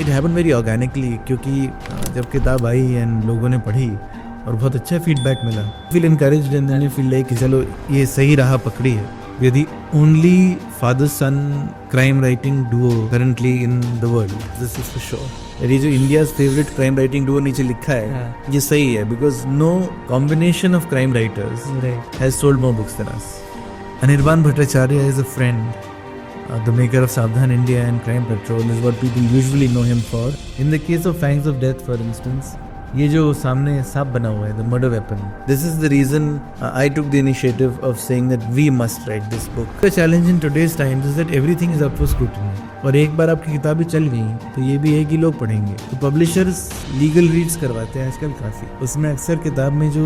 It happen very organically, क्योंकि जब किताब आई एंड लोगों ने पढ़ी और बहुत अच्छा फीडबैक मिला, feel encouraged and then you feel like कि चलो ये सही राह पकड़ी है. We are the only father son crime writing duo currently in the world, this is for sure. ये जो India's favourite crime writing duo नीचे लिखा है, ये सही है, because no combination of crime writers has sold more books than us. Anirban Bhattacharya is a friend. The maker of Savdhan India and Crime Patrol is what people usually know him for. In the case of Fangs of Death, for instance, ये जो सामने सांप बना हुआ है, the murder weapon. This is the reason I took the initiative of saying that we must write this book. The challenge in today's times is that everything is up for scrutiny. और एक बार आपकी किताबें चल गई तो ये भी है कि लोग पढ़ेंगे. तो पब्लिशर्स लीगल रीड्स करवाते हैं आजकल काफ़ी. उसमें अक्सर किताब में जो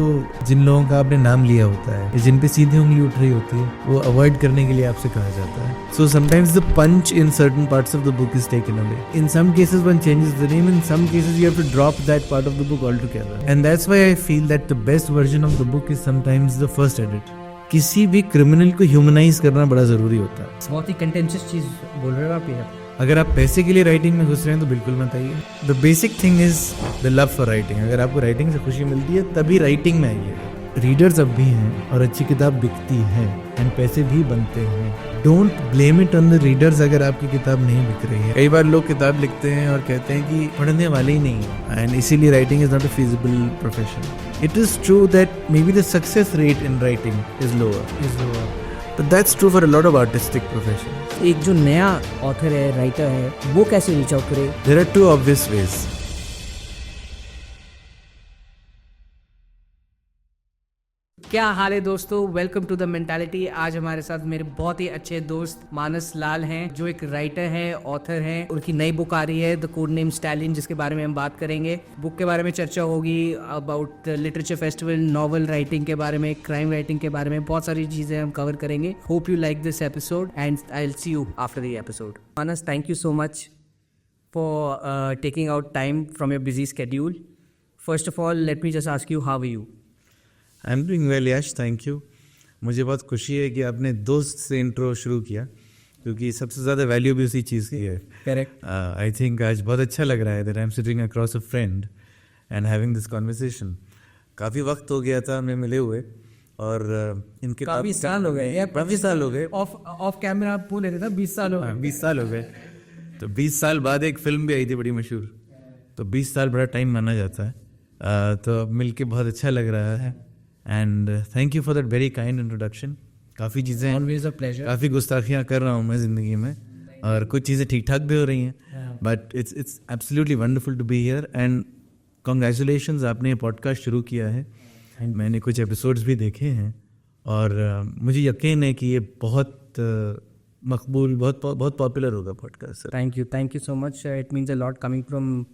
जिन लोगों का आपने नाम लिया होता है या जिन पे सीधे उंगली उठ रही होती है, वो अवॉइड करने के लिए आपसे कहा जाता है. So sometimes the punch in certain parts of the book is taken away. In some cases one changes the name, in some cases you have to drop that part of the book all together. And that's why I feel that the best version of the book is sometimes the first edit. किसी भी criminal को humanise करना बड़ा जरूरी होता है. बहुत ही contentious चीज बोल रहे हो आप ये. अगर आप पैसे के लिए राइटिंग में घुस रहे हैं तो बिल्कुल मत आइए. The basic thing is the love for writing. अगर आपको राइटिंग से खुशी मिलती है तभी राइटिंग में आइए. रीडर्स अब भी हैं और अच्छी किताब बिकती है एंड पैसे भी बनते हैं. Don't blame it on the readers अगर आपकी किताब नहीं बिक रही है. कई बार लोग किताब लिखते हैं और कहते हैं कि पढ़ने वाले ही नहीं है, एंड इसीलिए writing is not a feasible profession. It is true that may be the success rate in writing is lower, but that's true for a lot of artistic professions. एक जो नया ऑथर है, राइटर है, वो कैसे reach out करे? There are two obvious ways. क्या हाल है दोस्तों, वेलकम टू द मेंटालिटी. आज हमारे साथ मेरे बहुत ही अच्छे दोस्त मानस लाल हैं, जो एक राइटर हैं, ऑथर हैं. उनकी नई बुक आ रही है द कोड नेम स्टैलिन, जिसके बारे में हम बात करेंगे. बुक के बारे में चर्चा होगी, about literature festival, novel writing के बारे में, क्राइम राइटिंग के बारे में, बहुत सारी चीजें हम कवर करेंगे. Hope you like this episode and I will see you after the episode. Manas, thank you so much for taking out time from your busy schedule. First of all let me just ask you, how are you? I am doing well Yash, thank you. मुझे बहुत खुशी है कि आपने दोस्त से intro शुरू किया, क्योंकि सबसे ज़्यादा वैल्यू भी उसी चीज़ की है. करेक्ट. आई थिंक आज बहुत अच्छा लग रहा है that I am sitting across a friend and having this conversation. काफ़ी वक्त हो गया था हमें मिले हुए, और इनके काफ़ी साल हो गए. काफ़ी साल हो गए. ऑफ कैमरा आप बोल रहे थे ना 20 साल हो गए. 20 साल हो गए. तो 20 साल बाद एक फिल्म भी आई थी बड़ी मशहूर, तो 20 साल बड़ा टाइम माना जाता है. तो अब मिल के बहुत अच्छा लग रहा है. And thank you for that very kind introduction. काफ़ी चीज़ें, ऑलवेज अ प्लेजर. काफ़ी गुस्ताखियाँ कर रहा हूँ मैं ज़िंदगी में, और कुछ चीज़ें ठीक ठाक भी हो रही हैं, but it's absolutely wonderful to be here. And congratulations, आपने ये पॉडकास्ट शुरू किया है. मैंने कुछ एपिसोड्स भी देखे हैं, और मुझे यकीन है कि ये बहुत मकबूल, बहुत पॉपुलर होगा podcast. Thank you so much. It means a lot coming from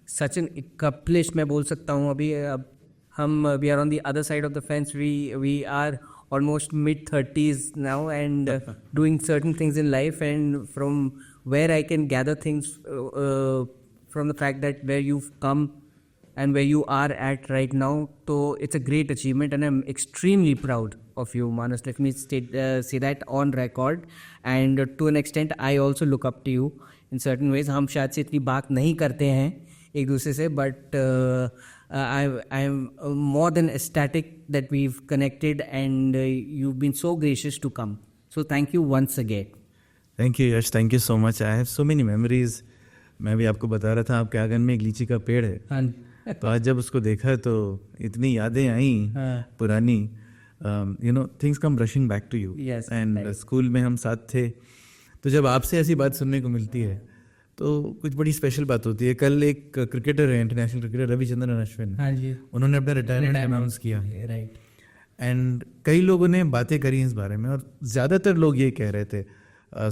such an accomplished. मैं बोल सकता हूँ अभी अब हम we are on the other side of the fence. We are almost mid-30s now and doing certain things in life, and from where I can gather things from the fact that where you've come and where you are at right now, so it's a great achievement and I'm extremely proud of you, Manas. Let me say that on record, and to an extent I also look up to you in certain ways. हम शायद से इतनी बात नहीं करते हैं एक दूसरे से, but I am more than ecstatic that we've connected, and you've been so gracious to come. So thank you once again. Thank you Yash, thank you so much. I have so many memories. मैं भी आपको बता रहा था, आपके आंगन में एक लीची का पेड़ है. हाँ. तो आज जब उसको देखा तो इतनी यादें आई पुरानी. You know, things come rushing back to you. Yes. And school में हम साथ थे, तो जब आपसे ऐसी बात सुनने को मिलती है तो कुछ बड़ी स्पेशल बात होती है. कल एक क्रिकेटर है, इंटरनेशनल क्रिकेटर रविचंद्रन अश्विन, हाँ जी, उन्होंने अपना रिटायरमेंट अनाउंस किया. राइट. एंड कई लोगों ने बातें करी इस बारे में, और ज़्यादातर लोग ये कह रहे थे,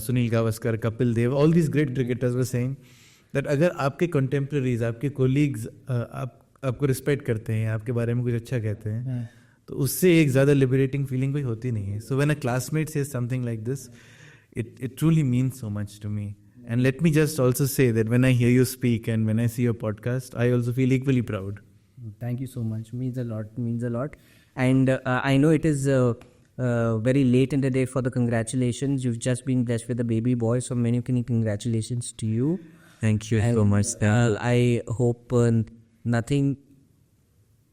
Sunil Gavaskar, Kapil Dev, all these great cricketers were saying that अगर आपके कंटेम्प्रेरीज, आपके कोलीग्स आपको रिस्पेक्ट करते हैं, आपके बारे में कुछ अच्छा कहते हैं, तो उससे एक ज़्यादा लिबरेटिंग फीलिंग कोई होती नहीं है. So when a classmate says something like this, it truly means so much to me. And let me just also say that when I hear you speak and when I see your podcast, I also feel equally proud. Thank you so much. Means a lot. And I know it is very late in the day for the congratulations. You've just been blessed with a baby boy, so many congratulations to you. Thank you so much. I hope nothing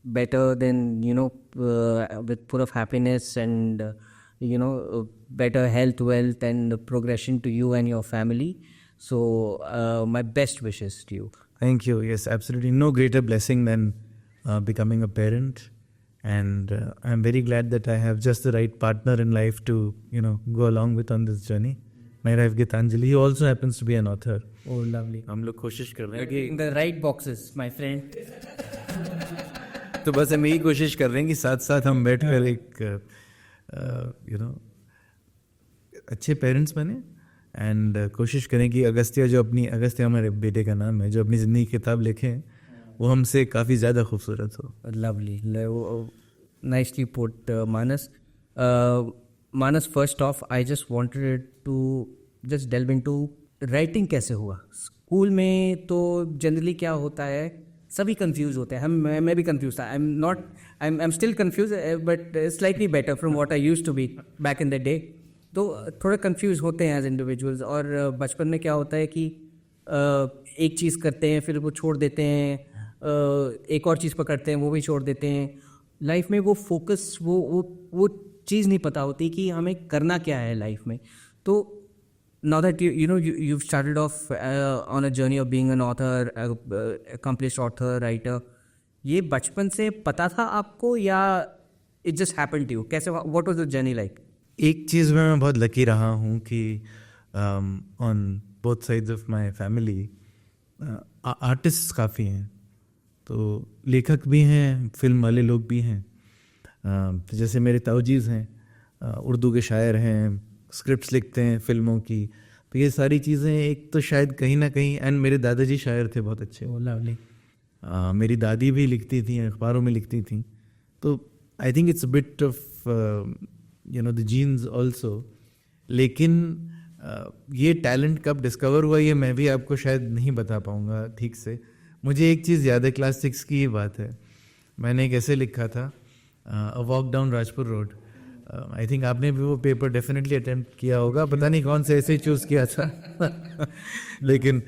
better than, with full of happiness and, better health, wealth, and progression to you and your family. So, my best wishes to you. Thank you. Yes, absolutely. No greater blessing than becoming a parent. And I'm very glad that I have just the right partner in life to, go along with on this journey. My wife Gitanjali, he also happens to be an author. Oh, lovely. हम लोग कोशिश कर रहे हैं कि In the right boxes, my friend. तो बस हम यही कोशिश कर रहे हैं कि साथ साथ हम बैठकर एक अच्छे पेरेंट्स बने एंड कोशिश करें कि अगस्त्य हमारे बेटे का नाम है, जो अपनी ज़िंदगी की किताब लिखें वो हमसे काफ़ी ज़्यादा खूबसूरत हो. Lovely. Nicely put, Manas. Manas, first off, I just wanted to just delve into writing कैसे हुआ. स्कूल में तो जनरली क्या होता है, सभी कंफ्यूज होते हैं. मैं भी कंफ्यूज था. I'm still confused, but slightly better from what I used to be back in the day. तो थोड़े कंफ्यूज होते हैं एज इंडिविजुअल्स. और बचपन में क्या होता है कि एक चीज़ करते हैं, फिर वो छोड़ देते हैं, एक और चीज़ पकड़ते हैं, वो भी छोड़ देते हैं. लाइफ में वो फोकस, वो चीज़ नहीं पता होती कि हमें करना क्या है लाइफ में. तो now that you've started off on a journey of being an author, accomplished author, writer, ये बचपन से पता था आपको या it just happened to you? कैसे, what was the journey like? एक चीज़ में मैं बहुत लकी रहा हूँ कि on both sides of my family artist काफ़ी हैं. तो लेखक भी हैं, फिल्म वाले लोग भी हैं. तो जैसे मेरे ताऊजीज़ हैं, उर्दू के शायर हैं, स्क्रिप्ट्स लिखते हैं फिल्मों की. तो ये सारी चीज़ें एक तो शायद कहीं ना कहीं, एंड मेरे दादाजी शायर थे बहुत अच्छे. लवली. मेरी दादी भी लिखती थी, अखबारों में लिखती थी. तो I think it's a bit of the genes also. लेकिन ये टैलेंट कब डिस्कवर हुआ ये मैं भी आपको शायद नहीं बता पाऊँगा ठीक से. मुझे एक चीज़ याद है, क्लास 6 की ये बात है. मैंने एक ऐसे लिखा था, a walk down Rajpur road. I think आपने भी वो पेपर डेफिनेटली अटेम्प्ट किया होगा, पता नहीं कौन से ऐसे चूज़ किया था. लेकिन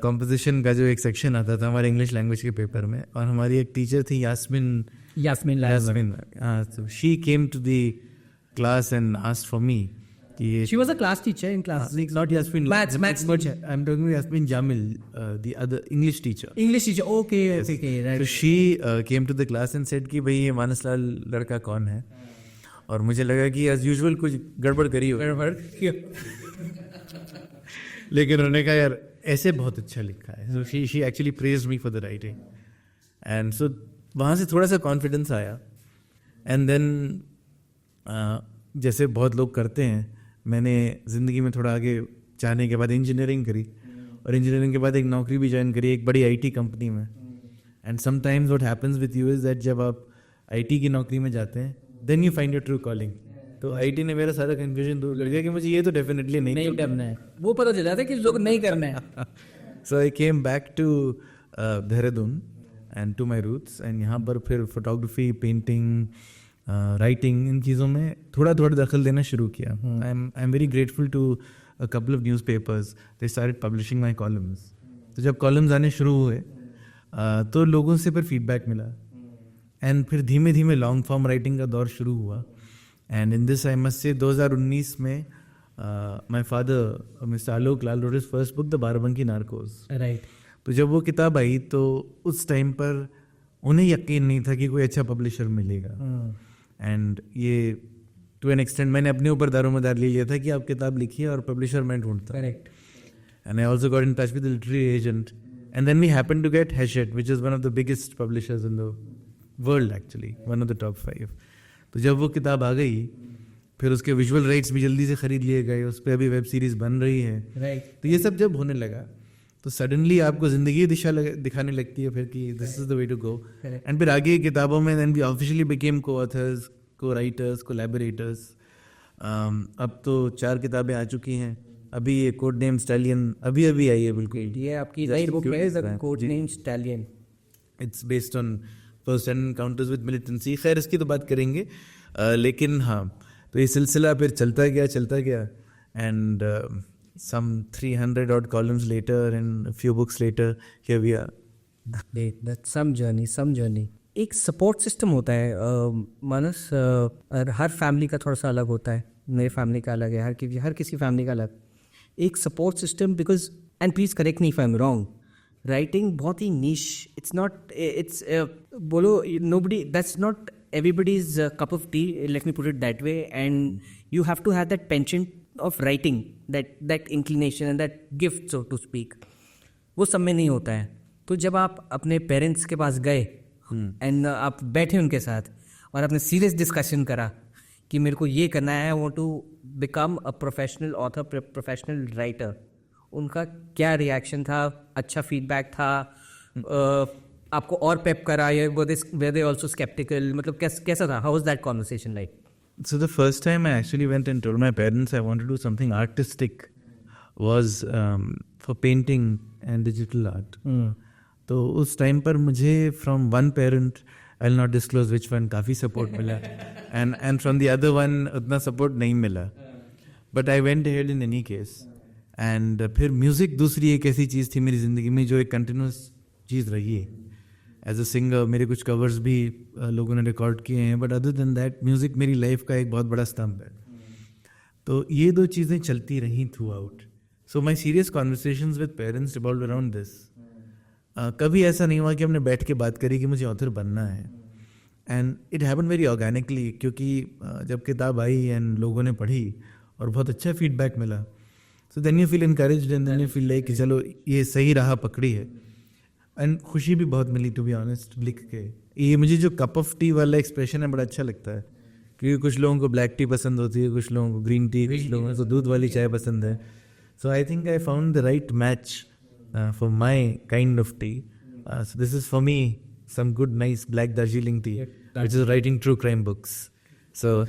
कॉम्पोजिशन का जो एक सेक्शन आता था हमारे इंग्लिश लैंग्वेज के पेपर में, और हमारी एक टीचर थी Yasmin. She came to the class and asked for me. She was a class teacher in class. Not Yasmin. Maths teacher. I'm talking about Yasmin Jamil, the other English teacher. English teacher. Okay, right. So she came to the class and said कि भाई ये मानस लाल लड़का कौन है. और मुझे लगा कि as usual कुछ गड़बड़ करी हो. लेकिन उन्होंने कहा यार ऐसे बहुत अच्छा लिखा है. So she actually praised me for the writing. And so वहाँ से थोड़ा सा confidence आया. And then जैसे बहुत लोग करते हैं, मैंने ज़िंदगी में थोड़ा आगे जाने के बाद इंजीनियरिंग करी, और इंजीनियरिंग के बाद एक नौकरी भी ज्वाइन करी एक बड़ी आईटी कंपनी में. And sometimes what happens with you is that जब आप आईटी की नौकरी में जाते हैं then you find your true calling. तो आईटी ने मेरा सारा कन्फ्यूजन दूर कर दिया कि मुझे ये तो डेफिनेटली नहीं करना है. वो पता चल जाता है कि लोग नहीं करना है. So I came back to Dehradun and to my roots. And यहाँ पर फिर फोटोग्राफी, पेंटिंग, राइटिंग, इन चीज़ों में थोड़ा दखल देना शुरू किया. I am very grateful to a couple of newspapers. They started publishing my columns. तो जब कॉलम्स आने शुरू हुए तो लोगों से फिर फीडबैक मिला, एंड फिर धीमे धीमे लॉन्ग फॉर्म राइटिंग का दौर शुरू हुआ. And in this I must say 2019 में my father mister Alok Lal road his first book the Barabanki Narcos. Right. तो जब वो किताब आई तो उस टाइम पर उन्हें यकीन नहीं था कि कोई अच्छा पब्लिशर मिलेगा. एंड ये टू एन एक्सटेंट मैंने अपने ऊपर दारोमदार ले लिया था कि आप किताब लिखिए और पब्लिशर मैं ढूंढता. Correct. And I also got in touch with the literary agent, and then we happen to get Hachette which is one of the biggest publishers in the world, actually one of the top 5. तो जब वो किताब आ गई फिर उसके visual rights भी जल्दी से खरीद लिए गए, उस पर अभी वेब सीरीज़ बन रही है. राइट. तो ये सब जब होने लगा तो सडनली आपको ज़िंदगी दिशा दिखाने लगती है फिर कि this is the way to go. And फिर आगे किताबों में then we officially became coauthors, cowriters, collaborators. अब तो 4 किताबें आ चुकी हैं. अभी ये कोड नेम स्टैलियन अभी आई है. बिल्कुल ये आपकी राइट बुक है, code name stallion. It's based on first hand encounters with militancy. खैर इसकी तो बात करेंगे. लेकिन हाँ, तो ये सिलसिला फिर चलता गया. And some 300 odd columns later and a few books later, here we are. That's some journey. एक सपोर्ट सिस्टम होता है मानस, और हर फैमिली का थोड़ा सा अलग होता है. मेरे फैमिली का अलग है, हर किसी फैमिली का अलग. एक support system, because and please correct me if I am wrong, writing बहुत ही नीश, इट्स बोलो nobody, that's not everybody's cup of tea, let me put it that way, and you have to have that penchant of writing, that inclination and that gift, so to speak. वो सब में नहीं होता है. तो जब आप अपने पेरेंट्स के पास गए एंड आप बैठे उनके साथ और आपने सीरियस डिस्कशन करा कि मेरे को ये करना है, I want to become a professional author, professional writer, उनका क्या रिएक्शन था? अच्छा फीडबैक था? आपको और पेप करा या were they also skeptical? मतलब कैसा था? How was that conversation like? So the first time I actually went and told my parents I want to do something artistic was for painting and digital art. तो उस time पर मुझे from one parent, I'll not disclose which one, काफ़ी support मिला, and from the other one उतना support नहीं मिला. But I went ahead in any case. And फिर music दूसरी एक ऐसी चीज़ थी मेरी ज़िंदगी में जो एक continuous चीज़ रही है. एज अ सिंगर मेरे कुछ कवर्स भी लोगों ने रिकॉर्ड किए हैं, but other than that music मेरी लाइफ का एक बहुत बड़ा स्तंभ है. तो ये दो चीज़ें चलती रहीं through out. So my serious conversations with parents revolve around this. कभी ऐसा नहीं हुआ कि हमने बैठ के बात करी कि मुझे ऑथर बनना है. And it happen very organically, क्योंकि जब किताब आई एंड लोगों ने पढ़ी और बहुत अच्छा फीडबैक मिला, so then you feel encouraged and then you feel like कि चलो ये सही राह पकड़ी है. एंड खुशी भी बहुत मिली टू बी ऑनेस्ट लिख के. ये मुझे जो कप ऑफ टी वाला एक्सप्रेशन है बड़ा अच्छा लगता है, क्योंकि कुछ लोगों को ब्लैक टी पसंद होती है, कुछ लोगों को ग्रीन टी, कुछ लोगों को दूध वाली चाय पसंद है. So I think I found the right match for my kind of tea. So this is for me some good nice black Darjeeling tea which is writing true crime books. So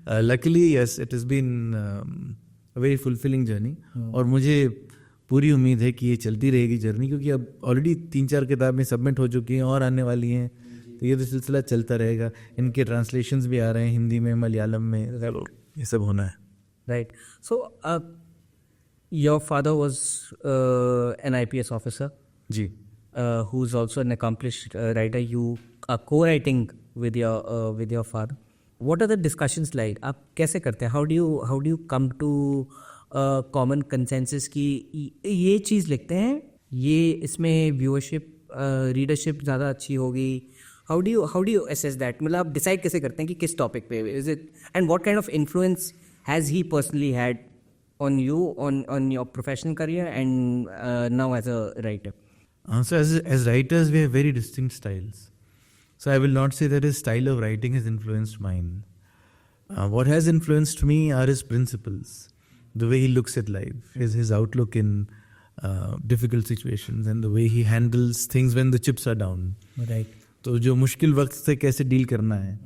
luckily yes, it has been a very fulfilling journey. और मुझे पूरी उम्मीद है कि ये चलती रहेगी journey, क्योंकि अब ऑलरेडी 3-4 किताबें सबमिट हो चुकी हैं और आने वाली हैं. तो ये तो सिलसिला चलता रहेगा. इनके ट्रांसलेशंस भी आ रहे हैं हिंदी में, मलयालम में, ये सब होना है. Right. So your father was an IPS officer ji, who is also an accomplished writer. You are co-writing with your father. What are the discussions like? आप कैसे करते हैं? How do you come to common consensus की ये चीज़ लिखते हैं, ये इसमें व्यूअरशिप, रीडरशिप ज़्यादा अच्छी होगी? How do you assess that? मतलब आप डिसाइड कैसे करते हैं कि किस टॉपिक पे is it, and what kind of influence has he personally had on you, on your professional career and now as a writer? So as writers, we have very distinct styles. So I will not say that his style of writing has influenced mine. What has influenced me are his principles, the way he looks at life, his outlook in difficult situations, and the way he handles things when the chips are down. Right. तो जो मुश्किल वक्त से कैसे deal करना है,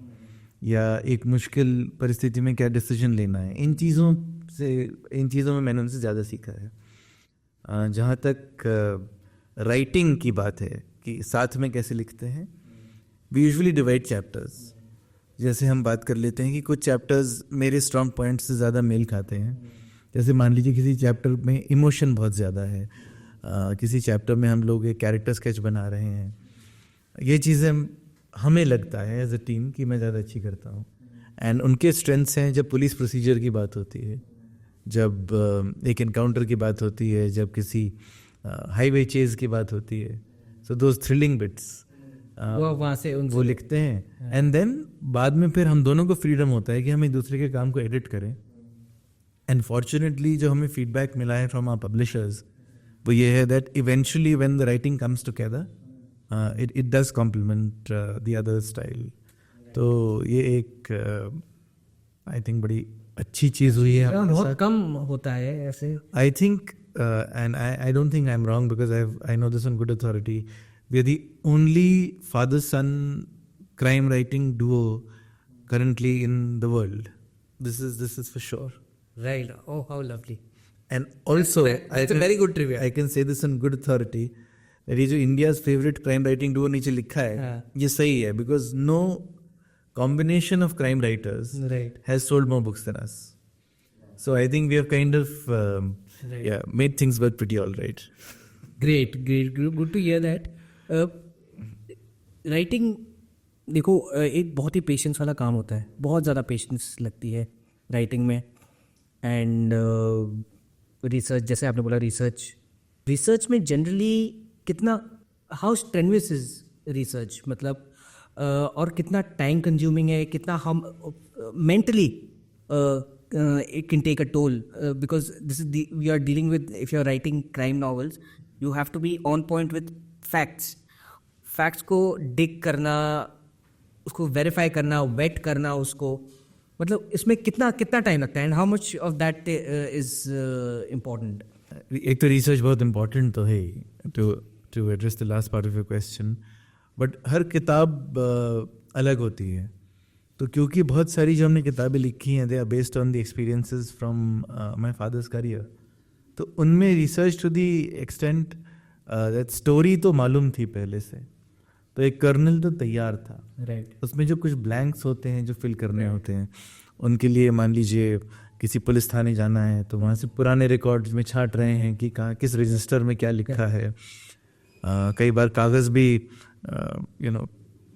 या एक मुश्किल परिस्थिति में क्या डिसीजन लेना है, इन चीज़ों में मैंने उनसे ज़्यादा सीखा है. जहाँ तक राइटिंग की बात है कि साथ में कैसे लिखते हैं, वी यूजुअली डिवाइड चैप्टर्स. जैसे हम बात कर लेते हैं कि कुछ चैप्टर्स मेरे स्ट्रॉन्ग पॉइंट से ज़्यादा मेल खाते हैं. जैसे मान लीजिए किसी चैप्टर में इमोशन बहुत ज़्यादा है, किसी चैप्टर में हम लोग एक कैरेक्टर स्केच बना रहे हैं. ये चीज़ें हमें लगता है एज अ टीम कि मैं ज़्यादा अच्छी करता हूँ. एंड उनके स्ट्रेंथ्स हैं जब पुलिस प्रोसीजर की बात होती है, जब एक एनकाउंटर की बात होती है, जब किसी हाईवे चेज की बात होती है. सो दोज थ्रिलिंग बिट्स वो वहाँ से वो लिखते हैं. एंड देन बाद में फिर हम दोनों को फ्रीडम होता है कि हम एक दूसरे के काम को एडिट करें. एंड फॉर्चुनेटली जो हमें फीडबैक मिला है फ्रॉम आवर पब्लिशर्स वो ये है that eventually when the writing comes together it does complement the other style. तो ये एक आई थिंक बड़ी अच्छी चीज़ हुई है. बहुत कम होता है ऐसे. I think and I don't think I'm wrong because I know this on good authority. We are the only father-son crime writing duo currently in the world. This is for sure. Right. Oh, how lovely. And also, it's a very good trivia. I can say this on good authority. That is India's favorite crime writing duo नीचे लिखा है. ये सही है because no combination of crime writers has sold more books than us. So I think we have kind of made things work pretty all right. Great, good to hear that. Writing देखो एक बहुत ही patience वाला काम होता है, बहुत ज़्यादा patience लगती है राइटिंग में. एंड रिसर्च, जैसे आपने बोला रिसर्च में जनरली कितना, हाउ स्ट्रेनवियस इज रिसर्च, मतलब और कितना टाइम कंज्यूमिंग है, कितना हम mentally it can take a toll, because this is we are dealing with, if you are writing crime novels, you have to be on point with facts को dig करना, उसको verify करना, vet करना उसको, मतलब इसमें कितना टाइम लगता है, and how much of that is important? एक तो रिसर्च बहुत इम्पोर्टेंट तो है to address the last part of your question, but हर किताब अलग होती है. तो क्योंकि बहुत सारी जो हमने किताबें लिखी हैं they are based on the experiences from my father's career, तो उनमें research to the extent that story तो मालूम थी पहले से, तो एक कर्नल तो तैयार था. राइट. उसमें जो कुछ ब्लैंक्स होते हैं जो फिल करने होते हैं, उनके लिए मान लीजिए किसी पुलिस थाने जाना है तो वहाँ से पुराने रिकॉर्ड्स में छांट रहे हैं कि कहाँ किस रजिस्टर में क्या लिखा है. कई बार कागज़ भी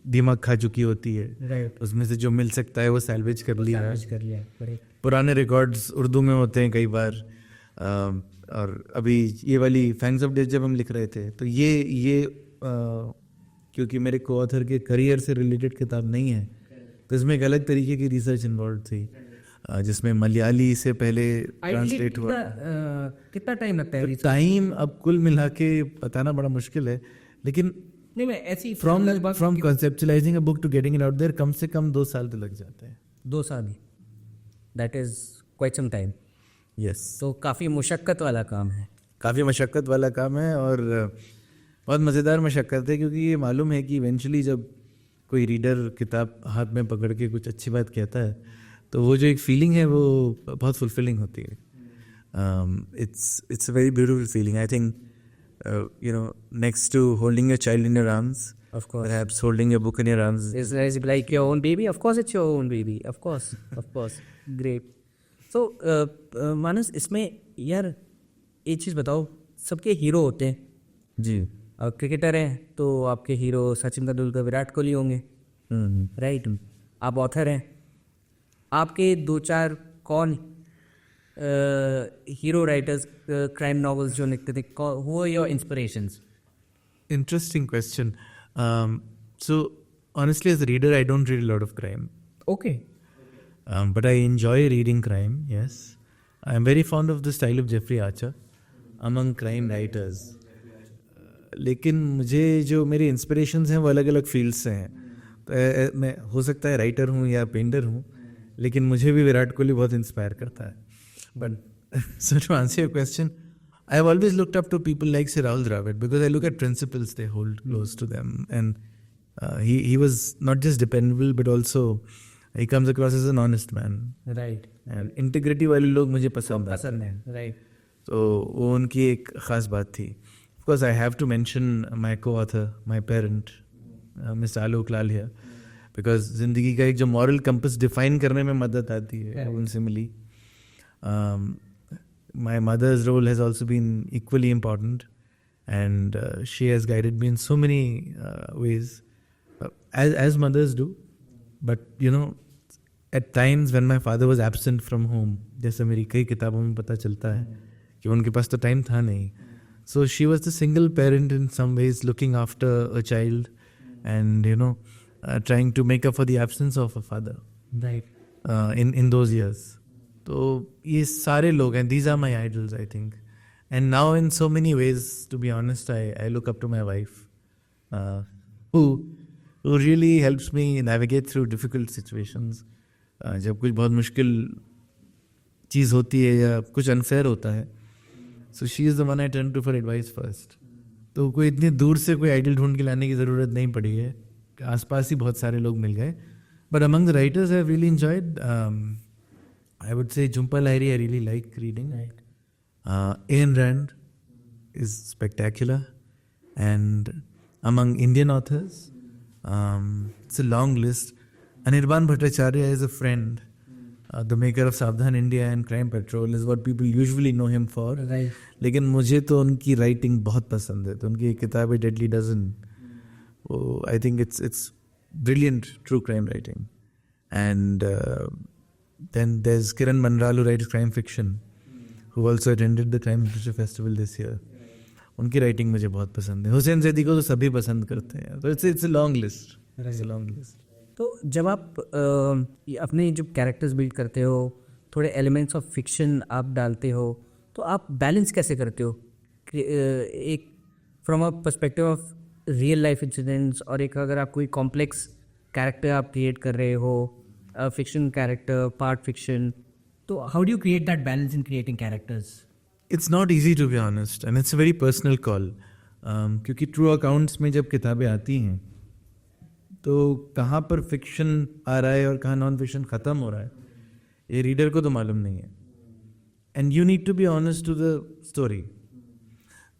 दिमाग खा चुकी होती है. राइट. उसमें से जो मिल सकता है वो सैल्वेज कर लिया. करेक्ट. पुराने रिकॉर्ड्स उर्दू में होते हैं कई बार. और अभी ये वाली फैंग्स ऑफ डेथ जब हम लिख रहे थे तो ये क्योंकि मेरे को ऑथर के करियर से रिलेटेड किताब नहीं है, तो इसमें एक अलग तरीके की रिसर्च इन्वॉल्व थी, जिसमें मलयाली से पहले ट्रांसलेट हुआ. कितना टाइम लगता है? टाइम अब कुल मिला के बताना बड़ा मुश्किल है, लेकिन नहीं, मैं ऐसी from conceptualising a book to getting it out there कम से कम 2 साल तो लग जाते हैं. 2 साल, that is quite some time. Yes. तो काफ़ी मुशक्क़त वाला काम है. काफ़ी मशक्क़त वाला काम है और बहुत मज़ेदार मशक्क़त है, क्योंकि ये मालूम है कि इवेंचुअली जब कोई रीडर किताब हाथ में पकड़ के कुछ अच्छी बात कहता है तो वो जो एक फीलिंग है वो बहुत फुलफिलिंग होती है. It's a very beautiful feeling. I think next to holding your child in your arms, of course, perhaps holding your book in your arms is like your own baby. Of course it's your own baby. Of course. Great. So मानस, इसमें यार एक चीज़ बताओ, सबके hero होते हैं जी. Cricketer हैं तो आपके हीरो सचिन तेंदुलकर, विराट कोहली होंगे. राइट. आप ऑथर हैं, आपके 2-4 कौन हीरो राइटर्स क्राइम नॉवेल्स जो लिखते थे, who are your inspirations? Interesting question. So honestly, as a reader, I don't read a lot of crime. Okay. But I enjoy reading crime. Yes, I am very fond of the style of Jeffrey Archer among crime writers. लेकिन मुझे जो मेरे inspirations हैं वो अलग अलग fields से हैं. तो मैं हो सकता है राइटर हूँ या पेंटर हूँ, लेकिन मुझे भी विराट कोहली बहुत इंस्पायर करता है. But so to answer your question, I have always looked up to people like Sir Rahul Dravid because I look at principles they hold close to them, and he was not just dependable but also he comes across as an honest man. Right. And integrity वाले लोग मुझे पसंद हैं. Right. तो वो उनकी एक ख़ास बात थी. Of course, I have to mention my co-author, my parent, Mr. Alok Lal here, because ज़िंदगी का एक जो moral compass define करने में मदद आती है उनसे मिली. My mother's role has also been equally important, and she has guided me in so many ways, as mothers do. But at times when my father was absent from home, जैसे मेरी कई किताबों में पता चलता है कि उनके पास तो टाइम था नहीं, so she was the single parent in some ways, looking after a child and trying to make up for the absence of a father. Right. In those years. तो ये सारे लोग हैं, these are my idols, I think. And now in so many ways, to be honest, I look up to my wife, who really helps me navigate through difficult situations. जब कुछ बहुत मुश्किल चीज़ होती है या कुछ unfair होता है, so she is the one I turn to for advice first. तो कोई इतनी दूर से कोई आइडल ढूंढ के लाने की ज़रूरत नहीं पड़ी है, आसपास ही बहुत सारे लोग मिल गए. But among the writers I've really enjoyed, I would say Jhumpa Lahiri, I really like reading. Right. Ayn Rand is spectacular. And among Indian authors, it's a long list. Anirban Bhattacharya is a friend the maker of Savdhaan India and crime patrol is what people usually know him for. Right. लेकिन मुझे तो उनकी writing बहुत पसंद है. तो उनकी किताब है डेडली डजन. वो I think it's brilliant true crime writing. And then there is Kiran Manral who writes crime fiction, who also attended the Crime Literature Festival this year. उनकी राइटिंग मुझे बहुत पसंद है. हुसैन ज़ैदी को तो सभी पसंद करते हैं. तो it's a long list. It's a long list. तो जब आप अपने जो कैरेक्टर्स बिल्ड करते हो, थोड़े एलिमेंट्स ऑफ फिक्शन आप डालते हो, तो आप बैलेंस कैसे करते हो एक from a perspective of real life incidents, और एक अगर आप कोई कॉम्प्लेक्स कैरेक्टर आप क्रिएट कर रहे हो, फिक्शन कैरेक्टर, पार्ट फिक्शन, तो how do you create that balance in creating characters? It's not easy to be honest and it's a very personal call. क्योंकि ट्रू अकाउंट्स में जब किताबें आती हैं तो कहाँ पर फिक्शन आ रहा है और कहाँ नॉन फिक्शन ख़त्म हो रहा है ये रीडर को तो मालूम नहीं है. And you need to be honest to the story.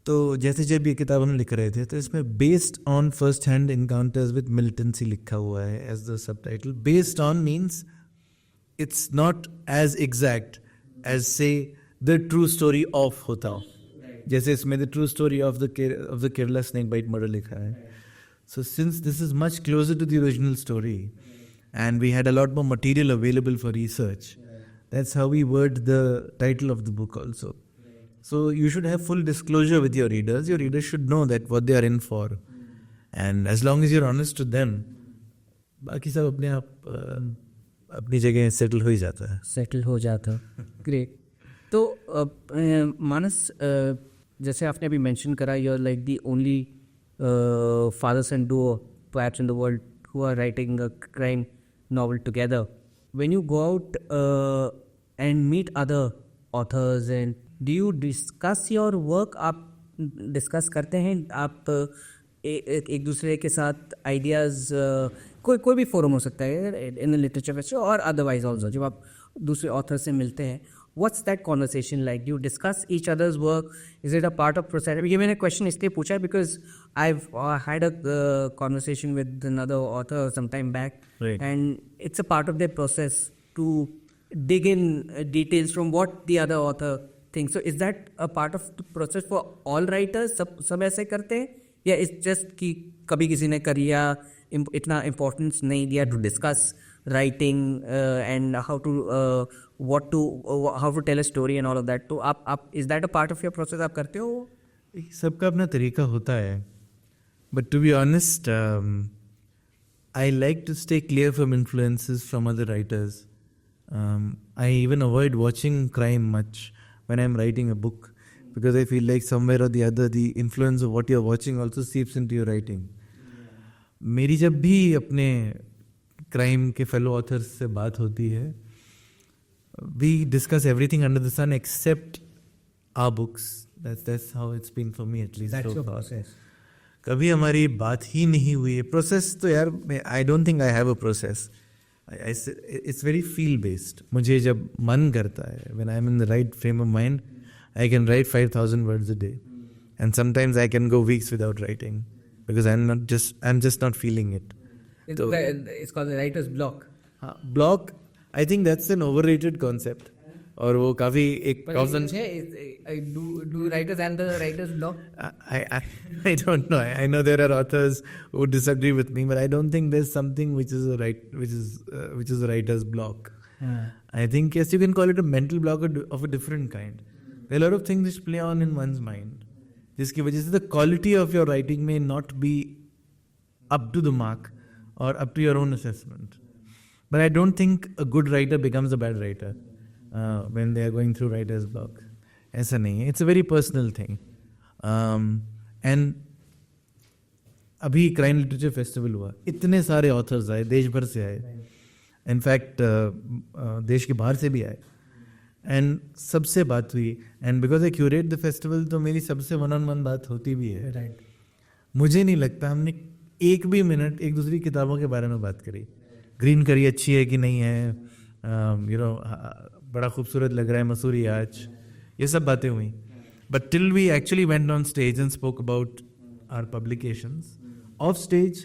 तो जैसे जब ये किताब हम लिख रहे थे तो इसमें based on first hand encounters with militancy लिखा हुआ है as the subtitle. Based on means it's not as exact as say the true story of होता हो. जैसे इसमें the true story of the Kerala snake bite murder लिखा है. So since this is much closer to the original story and we had a lot more material available for research, that's how we word the title of the book also. So you should have full disclosure with your readers. Your readers should know that what they are in for. And as long as you're honest to them, बाकी सब अपने आप अपनी जगह settle हो ही जाता है. Settle हो जाता. ग्रेट. तो मानस, जैसे आपने अभी मेंशन करा, you are like the only father son duo perhaps in the world who are writing a crime novel together. When you go out and meet other authors, and do you discuss your work? आप discuss करते हैं आप एक दूसरे के साथ ideas, कोई भी फोरम हो सकता है इन लिटरेचर फेस्टिवल और अदरवाइज ऑल्सो, जब आप दूसरे ऑथर से मिलते हैं, what's that conversation like? You discuss each other's work? Is it a part of process? ये मैंने क्वेश्चन इसलिए पूछा है because I had a conversation with another author some time back, and it's a part of the process to dig in details from what the other author thinks. So is that a part of the process for all writers? सब ऐसे करते हैं, या it's just कि कभी किसी ने करिया इतना इम्पोर्टेंस नहीं दिया to discuss writing and how to tell a story and all of that? तो आप is that a part of your process? आप करते हो? सबका अपना तरीका होता है, but to be honest I like to stay clear from influences from other writers. I even avoid watching crime much when I'm writing a book because I feel like somewhere or the other the influence of what you're watching also seeps into your writing. मेरी जब भी अपने crime के fellow authors से बात होती है, we discuss everything under the sun except our books. That's how it's been for me at least. That's so your far. process. कभी हमारी बात ही नहीं हुई है. प्रोसेस तो यार I don't think I have a process. It's very feel based. मुझे जब मन करता है, when I'm in the right frame of mind, I can write 5,000 words a day, and sometimes I can go weeks without writing because I'm just not feeling it. It's called the writer's block. Block, I think that's an overrated concept. और वो काफी एक do writers and the writer's block? I don't know. I know there are authors who disagree with me, but I don't think there's something which is a writer's block. I think yes, you can call it a mental block of a different kind. There are a lot of things which play on in one's mind, जिसकी वजह से the quality of your writing may not be up to the mark or up to your own assessment. But I don't think a good writer becomes a bad writer when they are going through writer's block. ऐसा नहीं है. It's a very personal thing. And अभी crime literature festival हुआ, इतने सारे authors आए, देश भर से आए, इनफैक्ट देश के बाहर से भी आए, एंड सबसे बात हुई. And because I curate the festival, तो मेरी सबसे वन ऑन वन बात होती भी है. राइट. मुझे नहीं लगता हमने एक भी मिनट एक दूसरी किताबों के बारे में बात करी. ग्रीन करी अच्छी है कि नहीं है, बड़ा खूबसूरत लग रहा है मसूरी आज, ये सब बातें हुई. But till we actually went on stage and spoke about our publications, off stage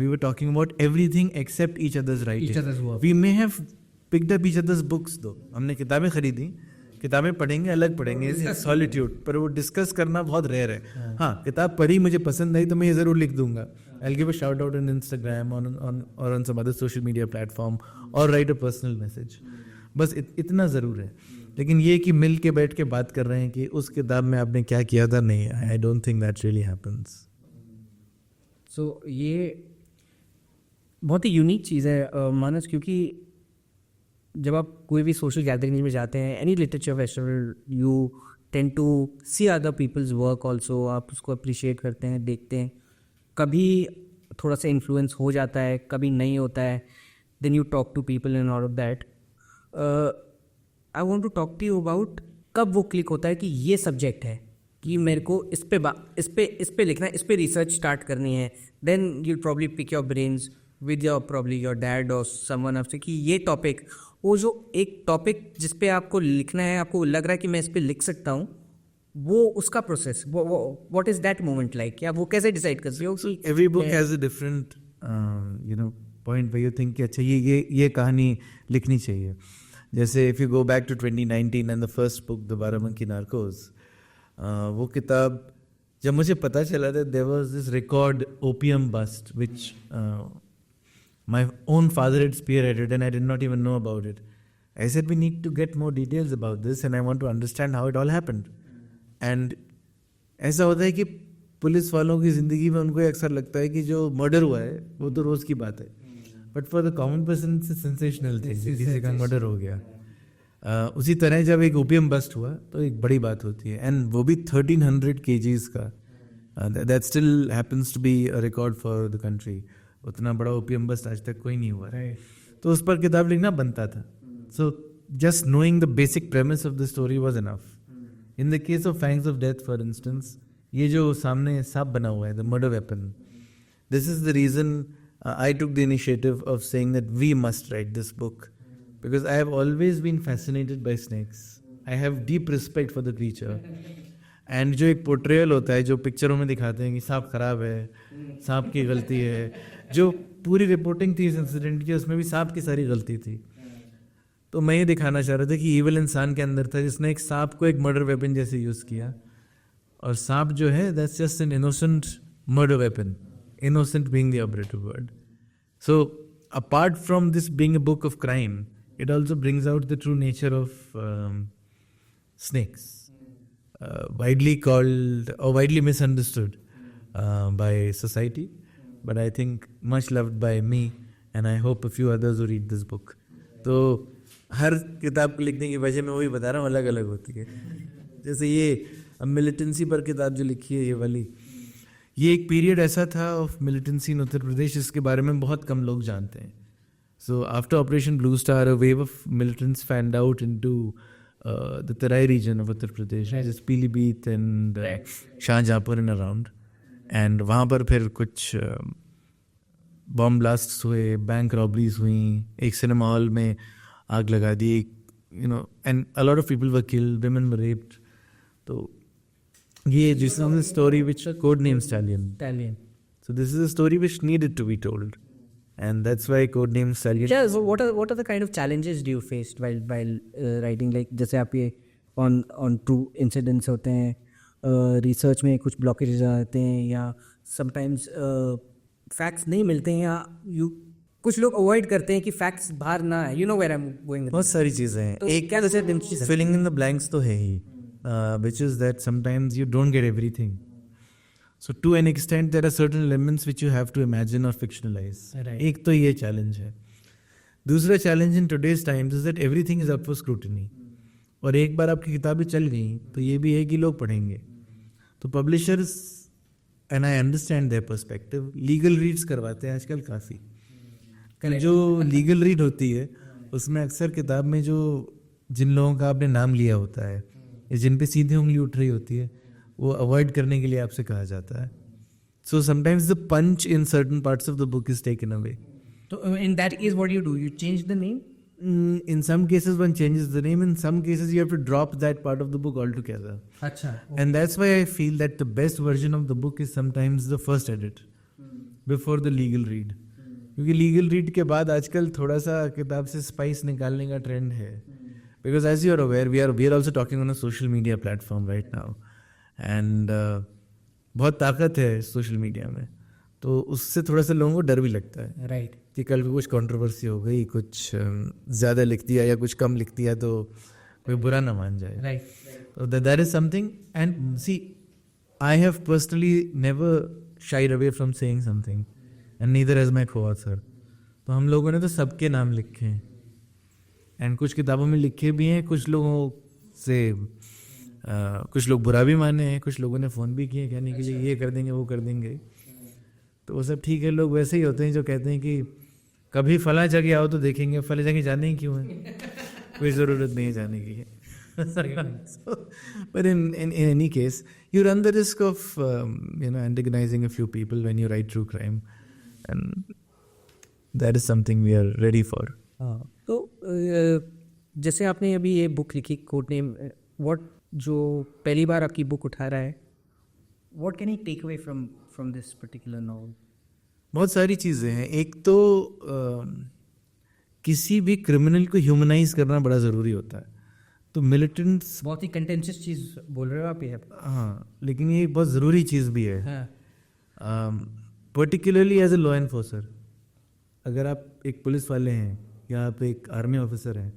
we were talking about everything except each other's writing. Each other's work. We may have picked up each other's books though. हमने किताबें खरीदी, किताबें पढ़ेंगे, अलग पढ़ेंगे, solitude, पर वो discuss करना बहुत रेयर है. हाँ, किताब पढ़ी, मुझे पसंद आई तो मैं ये ज़रूर लिख दूंगा. I'll give a shout out on Instagram or on some other social media platform or write a personal message. बस इतना ज़रूर है. लेकिन ये कि मिल के बैठ के बात कर रहे हैं कि उस किताब में आपने क्या किया था, नहीं, I don't think that really happens. So ये बहुत ही यूनिक चीज़ है मानस, क्योंकि जब आप कोई भी सोशल गैदरिंग में जाते हैं, any literature festival, you tend to see other people's work also, आप उसको अप्रिशिएट करते हैं, देखते हैं. कभी थोड़ा सा इन्फ्लुएंस हो जाता है, कभी नहीं होता है. Then you talk to people and all of that. I want to talk to you about कब वो क्लिक होता है कि ये सब्जेक्ट है, कि मेरे को इस पे लिखना है, इस पे रिसर्च स्टार्ट करनी है. Then you probably pick your brains with your dad और समवन आपसे कि ये टॉपिक, वो जो एक टॉपिक जिस पे आपको लिखना है, आपको लग रहा है कि मैं इस पे लिख सकता हूँ, वो उसका process, what is that moment like, या वो कैसे डिसाइड करते हो? Every book has a different point where you think कि अच्छा ये कहानी लिखनी चाहिए. जैसे if you go back to 2019 and the first book the Barabanki narcos, वो किताब जब मुझे पता चला था, there was this record opium bust which my own father had spearheaded and I did not even know about it. I said we need to get more details about this and I want to understand how it all happened. And ऐसा होता है कि police वालों की ज़िंदगी में उनको अक्सर लगता है कि जो मर्डर हुआ है वो तो रोज़ की बात है, but for the common person it's sensational thing, किसी का मर्डर हो गया. उसी तरह जब एक ओपियम बस्ट हुआ तो एक बड़ी बात होती है, एंड वो भी 1300 kgs का. That still happens to be a record for the country. उतना बड़ा ओपियम बस्ट आज तक कोई नहीं हुआ है. तो उस पर किताब लिखना बनता था. So just knowing the basic premise of the story was enough. In the case of fangs of death for instance, ये जो सामने सांप बना हुआ है, the murder weapon, this is the reason I took the initiative of saying that we must write this book, because I have always been fascinated by snakes. I have deep respect for the creature. And जो एक portrayal होता है, जो पिक्चरों में दिखाते हैं कि सांप खराब है, सांप की गलती है, जो पूरी रिपोर्टिंग थी इस इंसिडेंट की, उसमें भी सांप की सारी गलती थी. तो मैं ये दिखाना चाह रहा था कि ईविल इंसान के अंदर था जिसने एक सांप को एक मर्डर वेपन जैसे यूज़ किया, और सांप जो है that's just an innocent murder weapon, innocent being the operative word. So apart from this being a book of crime, it also brings out the true nature of snakes, widely called or widely misunderstood by society, but I think much loved by me and I hope a few others who read this book. तो हर किताब को लिखने की वजह मैं वही बता रहा हूँ, अलग अलग होती है. जैसे ये मिलिटेंसी पर किताब जो लिखी है, ये वाली, ये एक पीरियड ऐसा था ऑफ मिलिटेंसी इन उत्तर प्रदेश जिसके बारे में बहुत कम लोग जानते हैं. So after Operation Blue Star, a wave of militants fanned out into the Tarai region of Uttar Pradesh, just Pilibhit and Shahjahanpur and around. And वहाँ पर फिर कुछ बॉम्ब ब्लास्ट हुए, बैंक रॉबरीज हुई, एक सिनेमा हॉल में आग लगा दी, and a lot of people were killed, women were raped. तो ये this is a story which code name Stallion. So this is a story which needed to be told. And that's why code name Stallion. Yeah, so what are the kind of challenges do you faced while writing? Like जैसे आप ये on true incidents होते हैं, research में कुछ blockages आते हैं, या sometimes facts नहीं मिलते हैं, या कुछ लोग avoid करते हैं कि facts बाहर ना आए. You know where I'm going with बहुत सारी चीज़ें हैं. तो एक क्या जैसे filling in the blanks तो है ही, which is that sometimes you don't get everything. So to an extent there are certain elements which you have to imagine or fictionalize. Right. एक तो ये challenge है. दूसरा challenge in today's times is that everything is up for scrutiny. और एक बार आपकी किताबें चल गई तो ये भी है कि लोग पढ़ेंगे. तो publishers, and I understand their perspective, legal reads करवाते हैं आजकल काफ़ी. जो legal read होती है उसमें अक्सर किताब में जो जिन लोगों का आपने नाम लिया होता है या जिन पे सीधे उंगली उठ रही होती है, वो अवॉइड करने के लिए आपसे कहा जाता है. So sometimes the punch in certain parts of the book is taken away. तो in that case what you do, you change the name? In some cases one changes the name, in some cases you have to drop that part of the book altogether. अच्छा. And that's why I feel that the best version of the book is sometimes the first edit before the legal read. क्योंकि legal read के बाद आजकल थोड़ा सा किताब से spice निकालने का ट्रेंड है, because as you are aware we are also talking on a social media platform right now, and बहुत ताकत है सोशल मीडिया में, तो उससे थोड़ा सा लोगों को डर भी लगता है राइट कि कल को कुछ कंट्रोवर्सी हो गई, कुछ ज़्यादा लिख दिया या कुछ कम लिख दिया तो कोई बुरा ना मान जाए. Right So that is something, and see, I have personally never shied away from saying something, and neither has my co-author. तो हम लोगों ने तो सबके नाम लिखे हैं, एंड कुछ किताबों में लिखे भी हैं, कुछ लोगों से कुछ लोग बुरा भी माने हैं, कुछ लोगों ने फ़ोन भी किए कहने के लिए ये कर देंगे वो कर देंगे, तो वो सब ठीक है. लोग वैसे ही होते हैं जो कहते हैं कि कभी फला जगह आओ तो देखेंगे, फला जगह जाने ही क्यों है, कोई ज़रूरत नहीं है जाने की. So, but in any case, you run the risk of antagonizing a few people when you write true crime, and that is something we are ready for. हाँ. तो जैसे आपने अभी ये बुक लिखी कोड नेम, व्हाट जो पहली बार आपकी बुक उठा रहा है, what can he take away from this particular novel? बहुत सारी चीज़ें हैं. एक तो किसी भी क्रिमिनल को ह्यूमनाइज करना बड़ा ज़रूरी होता है. तो मिलिटेंट्स, बहुत ही कंटेंशियस चीज़ बोल रहे हो आप ये. हाँ, लेकिन ये बहुत ज़रूरी चीज़ भी है. हाँ. Particularly as a law enforcer, अगर आप एक पुलिस वाले हैं या आप एक आर्मी ऑफिसर हैं,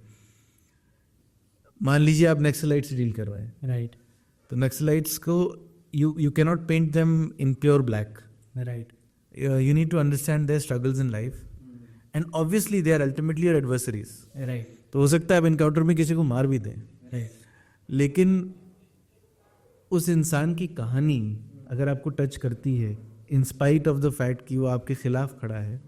मान लीजिए आप नक्सलाइट से डील कर रहे हैं, राइट. तो नक्सलाइट्स को you cannot paint them in pure black. Right. You need to understand their struggles in life, and obviously they are ultimately your adversaries. Right. तो हो सकता है आप इनकाउंटर में किसी को मार भी दें, राइट. लेकिन उस इंसान की कहानी अगर आपको टच करती है, in spite of the fact कि वो आपके खिलाफ खड़ा है,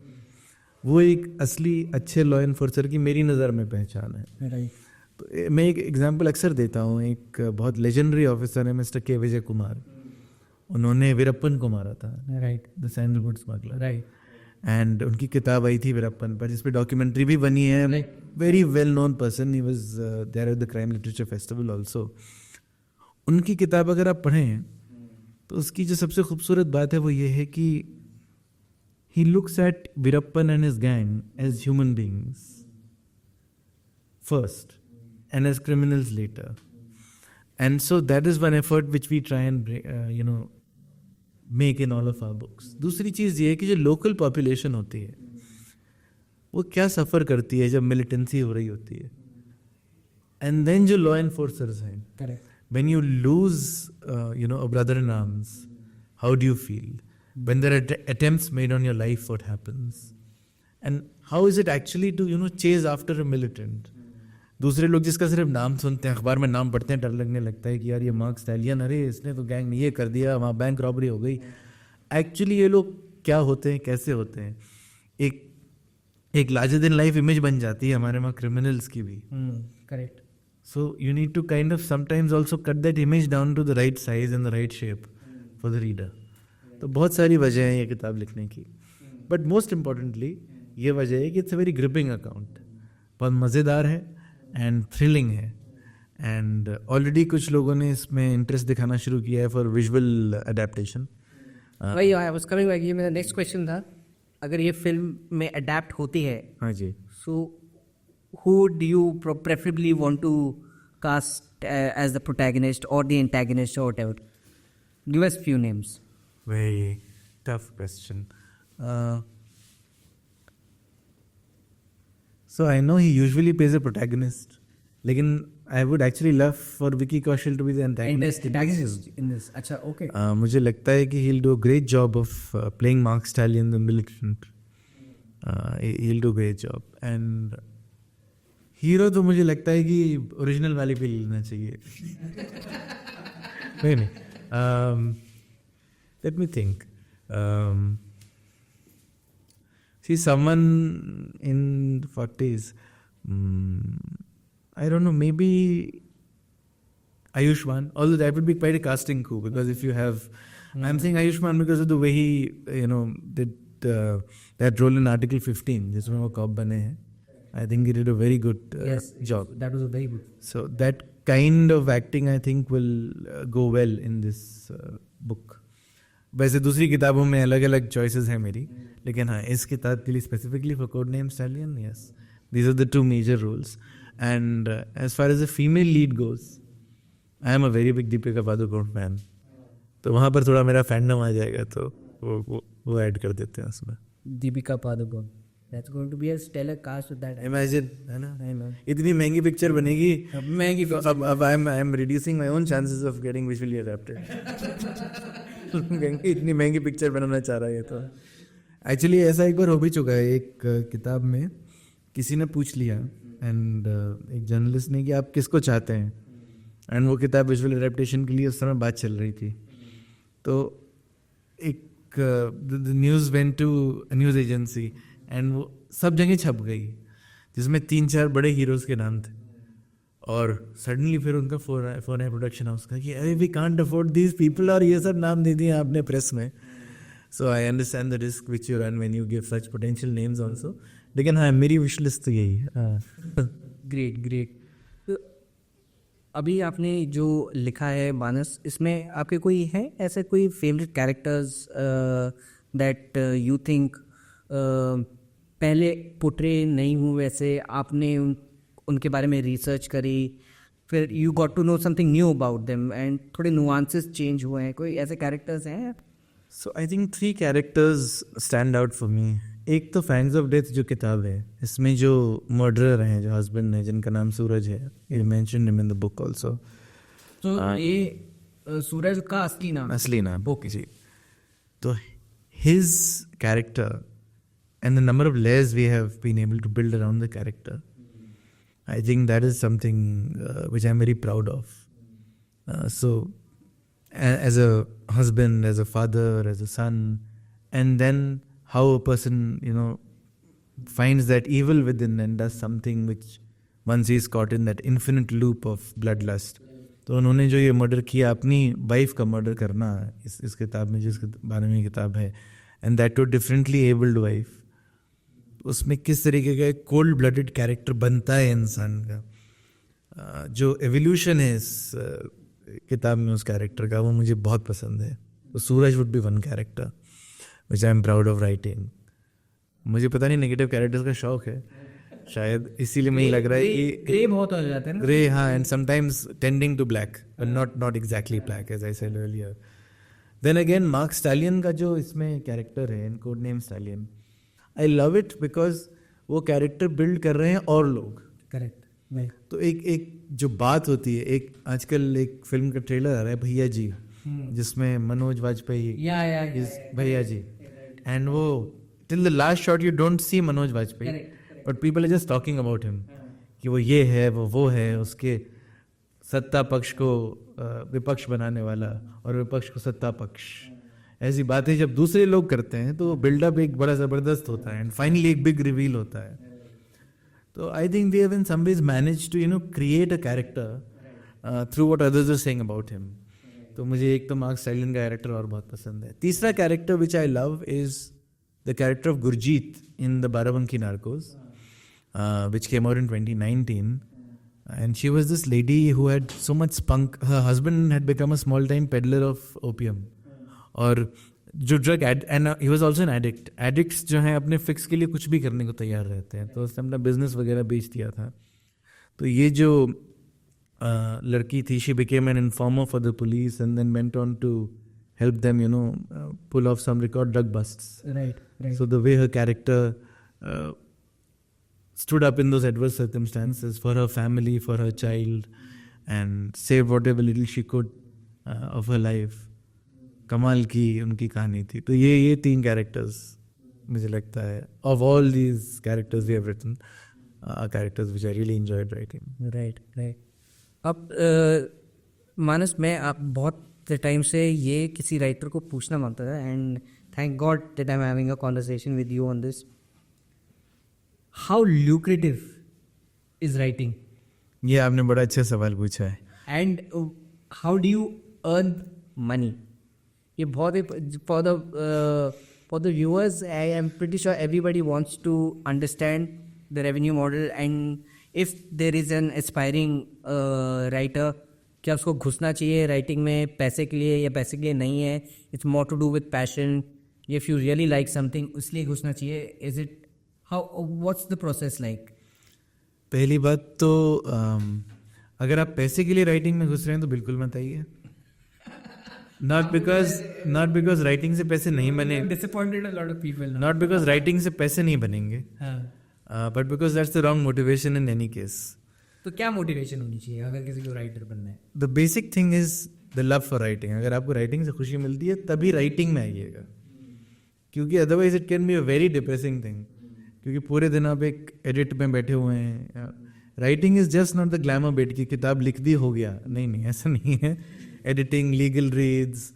वो एक असली अच्छे लॉ एनफोर्सर की मेरी नज़र में पहचान है. राइट. तो मैं एक एग्जांपल अक्सर देता हूँ. एक बहुत लेजेंडरी ऑफिसर है मिस्टर के विजय कुमार. उन्होंने वीरप्पन को मारा था, right. The sandalwood smuggler. Right. And उनकी किताब आई थी वीरप्पन पर, जिस पे डॉक्यूमेंट्री भी बनी है. Very well known person, he was there at the crime literature festival also. उनकी किताब अगर आप पढ़ें तो उसकी जो सबसे खूबसूरत बात है वो ये है कि he looks at Veerappan and his gang as human beings first and as criminals later. And so that is one effort which we try and make in all of our books. दूसरी चीज़ ये है कि जो local population होती है वो क्या सफ़र करती है जब militancy हो रही होती है. And then जो law enforcers हैं, Correct. when you lose a brother in arms, how do you feel? When there are attempts made on your life, what happens? And how is it actually to chase after a militant? दूसरे लोग जिसका सिर्फ नाम सुनते हैं, अखबार में नाम पढ़ते हैं, डर लगने लगता है कि यार ये मार्क स्टैलियन, अरे इसने तो गैंग ने ये कर दिया, वहाँ बैंक रॉबरी हो गई. एक्चुअली ये लोग क्या होते हैं, कैसे होते हैं, एक लार्जर देन लाइफ इमेज बन जाती है हमारे वहाँ क्रिमिनल्स की भी. Correct. So you need to kind of sometimes also cut that image down to the right size and the right shape for the reader. तो बहुत सारी वजह हैं ये किताब लिखने की, बट मोस्ट इम्पॉर्टेंटली ये वजह है कि it's a very gripping account. बहुत मज़ेदार है एंड थ्रिलिंग है, एंड ऑलरेडी कुछ लोगों ने इसमें इंटरेस्ट दिखाना शुरू किया है फॉर विजुअल अडेप्टेशन. वही आई वाज कमिंग बैक, ये मेरा नेक्स्ट क्वेश्चन था. अगर ये फिल्म में अडेप्ट होती है, हाँ जी, so who do you preferably want to cast as the protagonist और द एंटागनिस्ट और whatever? Give us few names. Very tough question. So I know he usually plays a protagonist, लेकिन I would actually love for Vicky Kaushal to be the antagonist. In this. अच्छा, okay. मुझे लगता है कि he'll do a great job of playing Mark Stallion the militant. He'll do a great job. And hero तो मुझे लगता है कि ओरिजिनल वाले पे लेना चाहिए. नहीं. Let me think. See, someone in the 40s, I don't know, maybe Ayushmann, although that would be quite a casting coup, because if you have, I'm saying Ayushmann because of the way he, did that role in Article 15, जिसमें वो corp बने हैं. I think he did a very good job. That was a very good. So that kind of acting, I think, will go well in this book. वैसे दूसरी किताबों में अलग अलग चॉइसेस हैं मेरी, लेकिन हाँ इस किताब के लिए specifically for code name Stallion, yes, these are the two major roles. And as far as the female lead goes, I am a very big Deepika Padukone fan. तो वहाँ पर थोड़ा मेरा फैंडम आ जाएगा, तो वो ऐड कर देते हैं उसमें. Deepika Padukone. That's going to be a stellar cast with that. Imagine, है ना, I know. इतनी महंगी पिक्चर बनेगी. महंगी अब I am reducing my own chances of getting visually adapted. इतनी महंगी पिक्चर बनाना चाह रहा है तो. एक्चुअली ऐसा एक बार हो भी चुका है. एक किताब में किसी ने पूछ लिया एंड एक जर्नलिस्ट ने कि आप किसको चाहते हैं, एंड वो किताब विजुअल अडेप्टेशन के लिए उस समय बात चल रही थी. तो एक news went to news agency and वो सब जगह छप गई, जिसमें 3-4 बड़े हीरोज़ के नाम थे. और सडनली फिर उनका फोन है प्रोडक्शन हाउस का कि अरे we can't afford these people, और ये सब नाम दे दिए आपने प्रेस में. So I understand the risk which you run when you give such potential names also. लेकिन हाँ, मेरी विश लिस्ट तो यही है. Great great. अभी आपने जो लिखा है मानस, इसमें आपके कोई है ऐसे कोई favourite characters that you think पहले पोर्ट्रे नहीं हुए, वैसे आपने उनके बारे में रिसर्च करी, फिर you got to know something new about them and थोड़े नुआंसेस चेंज हुए हैं, कोई ऐसे कैरेक्टर्स हैं? So I think 3 characters stand out for me. एक तो फैंग्स ऑफ डेथ जो किताब है, इसमें जो मर्डरर हैं, जो हस्बैंड है जिनका नाम सूरज है, you mention him in the book also. तो ये सूरज का असली नाम ओके जी. तो his character and the number of layers we have been able to build around the character, I think that is something which I am very proud of. So as a husband, as a father, as a son, and then how a person, you know, finds that evil within and does something which once he is caught in that infinite loop of bloodlust. तो उन्होंने जो ये murder किया, अपनी wife का murder करना इस किताब में, जिस बारे में किताब है, and that too differently abled wife, उसमें किस तरीके का एक कोल्ड ब्लडेड कैरेक्टर बनता है इंसान का. जो एवोल्यूशन है इस किताब में उस कैरेक्टर का, वो मुझे बहुत पसंद है. तो Suraj would be one character which I am proud of writing. मुझे पता नहीं, नेगेटिव कैरेक्टर्स का शौक है शायद, इसीलिए मुझे लग रहा है कि ग्रे बहुत हो जाते हैं ना. ग्रे, हाँ, and sometimes tending to black, but not exactly black as I said earlier. Then again Mark Stallion का जो इसमें कैरेक्टर है in code name Stallion, I love it because वो कैरेक्टर बिल्ड कर रहे हैं और लोग. करेक्ट. तो एक जो बात होती है, एक आजकल एक फिल्म का ट्रेलर आ रहा है भैया जी, जिसमें मनोज वाजपेयी भैया जी, एंड वो till the last shot you don't see Manoj Vajpayee, but people are just talking about him कि वो ये है, वो है, उसके सत्ता पक्ष को विपक्ष बनाने वाला और विपक्ष को सत्ता पक्ष. ऐसी बातें जब दूसरे लोग करते हैं तो बिल्डअप एक बड़ा ज़बरदस्त होता है, एंड फाइनली एक बिग रिवील होता है. So I think we have in some ways managed to, you know, create a character through what others are saying about him. तो मुझे एक तो मार्क स्टैलियन का कैरेक्टर और बहुत पसंद है. तीसरा character which I love is the character of Gurjeet in the Barabanki Narcos, which came out in 2019. And she was this lady who had so much spunk. Her husband had become a small-time peddler of opium. और जो drug and he was also an addict. Addicts जो हैं अपने fix के लिए कुछ भी करने को तैयार रहते हैं, तो उसने अपना बिजनेस वगैरह बेच दिया था. तो ये जो लड़की थी, she became an informer for the police and then went on to help them, you know, pull off some record drug busts. Right. So the way her character stood up in those adverse circumstances for her family, for her child, and saved whatever little she could of her life. कमाल की उनकी कहानी थी. तो ये 3 characters मुझे लगता है, of all these characters we have written, characters which I really enjoyed writing. Right. अब मानस, मैं आप बहुत टाइम से ये किसी राइटर को पूछना मांगता था, and thank God that I am having a conversation with you on this. How lucrative is writing? ये आपने बड़ा अच्छा सवाल पूछा है. And how do you earn money? ये बहुत ही for the viewers, I am pretty sure everybody wants to understand the revenue model, and if there is an aspiring writer क्या उसको घुसना चाहिए राइटिंग में पैसे के लिए या पैसे के लिए नहीं है, it's more to do with passion, if you really like something इसलिए घुसना चाहिए, is it how what's the process like? पहली बात तो अगर आप पैसे के लिए राइटिंग में घुस रहे हैं तो बिल्कुल मत आइए। नॉट बिकॉज राइटिंग से पैसे नहीं बने, disappointed a lot of people, not because writing से पैसे नहीं बनेंगे, but because that's the wrong motivation in any case. तो क्या मोटिवेशन होनी चाहिए अगर किसी को राइटर बनना है? The basic thing is the love for writing. अगर आपको राइटिंग से खुशी मिलती है तभी राइटिंग में आइएगा, क्योंकि otherwise it can be a very depressing thing, क्योंकि पूरे दिन आप एक एडिट में बैठे हुए हैं। Writing is just not the glamour bet की किताब लिख दी हो गया, नहीं ऐसा नहीं है। एडिटिंग, लीगल रीड्स,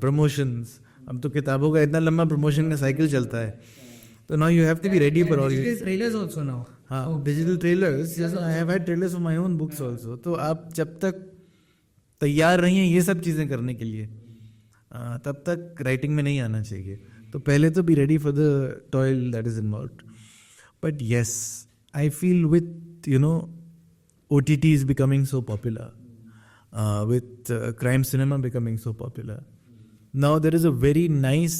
प्रमोशंस, अब तो किताबों का इतना लंबा प्रमोशन का साइकिल चलता है, तो now you have to be ready for all this. Trailers also now, हाँ, digital trailers, I have had trailers for my own books also. तो आप जब तक तैयार नहीं है ये सब चीज़ें करने के लिए, तब तक राइटिंग में नहीं आना चाहिए। तो पहले तो B ready for the toil that is involved. But yes, I feel with OTT is becoming so popular, with crime cinema becoming so popular, now there is a very nice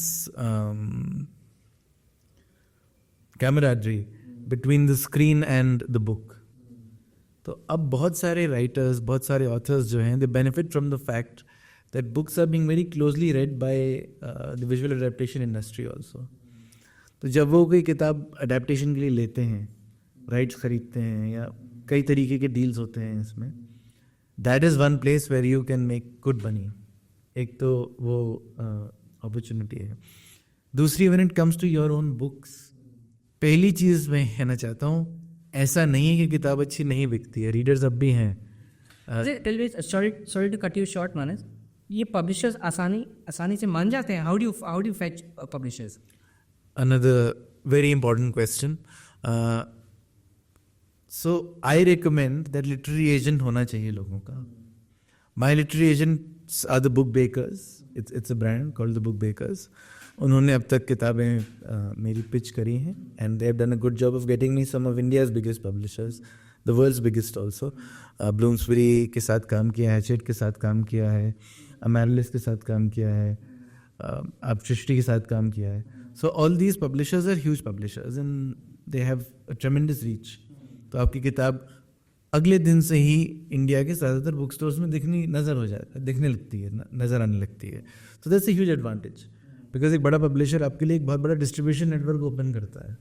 camaraderie between the screen and the book. तो अब बहुत सारे writers, बहुत सारे authors जो हैं, they benefit from the fact that books are being very closely read by the visual adaptation industry also. तो जब वो कोई किताब अडेप्टेशन के लिए लेते हैं, राइट्स खरीदते हैं, या कई तरीके के डील्स होते हैं इसमें, that is one place where you can make good money. एक तो वो अपॉर्चुनिटी है। दूसरी, when it comes to your own books, पहली चीज़ मैं कहना चाहता हूँ, ऐसा नहीं है कि किताब अच्छी नहीं बिकती है, रीडर्स अब भी हैं। Sorry to cut you short Manas, ये पब्लिशर्स आसानी से मान जाते हैं? How do you fetch publishers? Another very important question. So I recommend that literary agent होना चाहिए लोगों का. My literary agents are the Book Bakers. It's a brand called the Book Bakers. उन्होंने अब तक किताबें मेरी पिच करी हैं, and they have done a good job of getting me some of India's biggest publishers, the world's biggest also. Bloomsbury के साथ काम किया है, Hachette के साथ काम किया है, Amaryllis के साथ काम किया है, आप सृष्टि के साथ काम किया है. So all these publishers are huge publishers and they have a tremendous reach. तो आपकी किताब अगले दिन से ही इंडिया के ज़्यादातर बुक स्टोर्स में दिखने लगती है, नज़र आने लगती है. So that's a huge advantage. Because एक बड़ा पब्लिशर आपके लिए एक बहुत बड़ा डिस्ट्रीब्यूशन नेटवर्क ओपन करता है.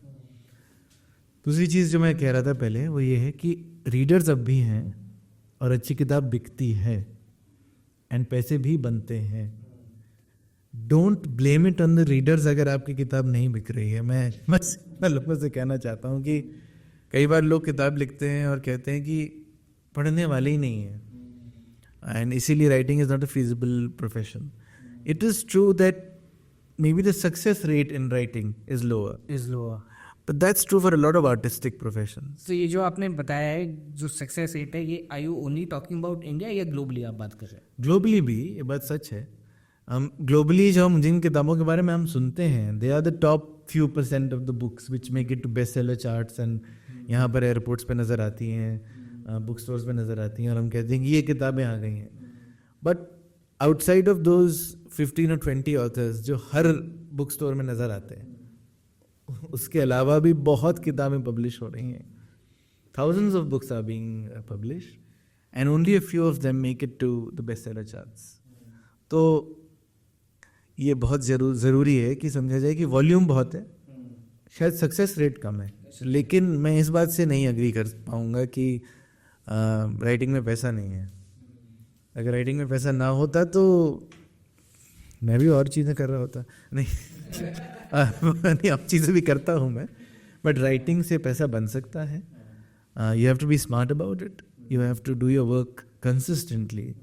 दूसरी चीज़ जो मैं कह रहा था पहले वो ये है कि रीडर्स अब भी हैं और अच्छी किताब बिकती है एंड पैसे भी बनते हैं. Don't blame it on the readers अगर आपकी किताब नहीं बिक रही है. मैं बस लोगों से कहना चाहता हूँ कि कई बार लोग किताब लिखते हैं और कहते हैं कि पढ़ने वाले ही नहीं है एंड इसीलिए writing is not a feasible profession. It is true that maybe the success rate in writing is lower, but that's true for a lot of artistic professions. So ये जो आपने बताया है जो सक्सेस रेट है, ये are you only talking about India या globally आप बात कर रहे हैं? ग्लोबली भी ये बात सच है. हम ग्लोबली जो हम जिन किताबों के बारे में हम सुनते हैं, they are the top few % of the books which make it to bestseller charts and यहाँ पर एयरपोर्ट्स पे नज़र आती हैं, बुक स्टोर्स पे नज़र आती हैं और हम कहते हैं कि ये किताबें आ गई हैं. But outside of those 15 or 20 authors जो हर बुक स्टोर में नज़र आते हैं, उसके अलावा भी बहुत किताबें पब्लिश हो रही हैं. Thousands of books are being published and only a few of them make it to the bestseller charts. तो ये बहुत ज़रूरी है कि समझा जाए कि वॉल्यूम बहुत है, शायद सक्सेस रेट कम है. लेकिन मैं इस बात से नहीं एग्री कर पाऊँगा कि राइटिंग में पैसा नहीं है. अगर राइटिंग में पैसा ना होता तो मैं भी और चीज़ें कर रहा होता. नहीं अब चीज़ें भी करता हूँ मैं, बट राइटिंग से पैसा बन सकता है. You have to be smart about it, you have to do your work consistently.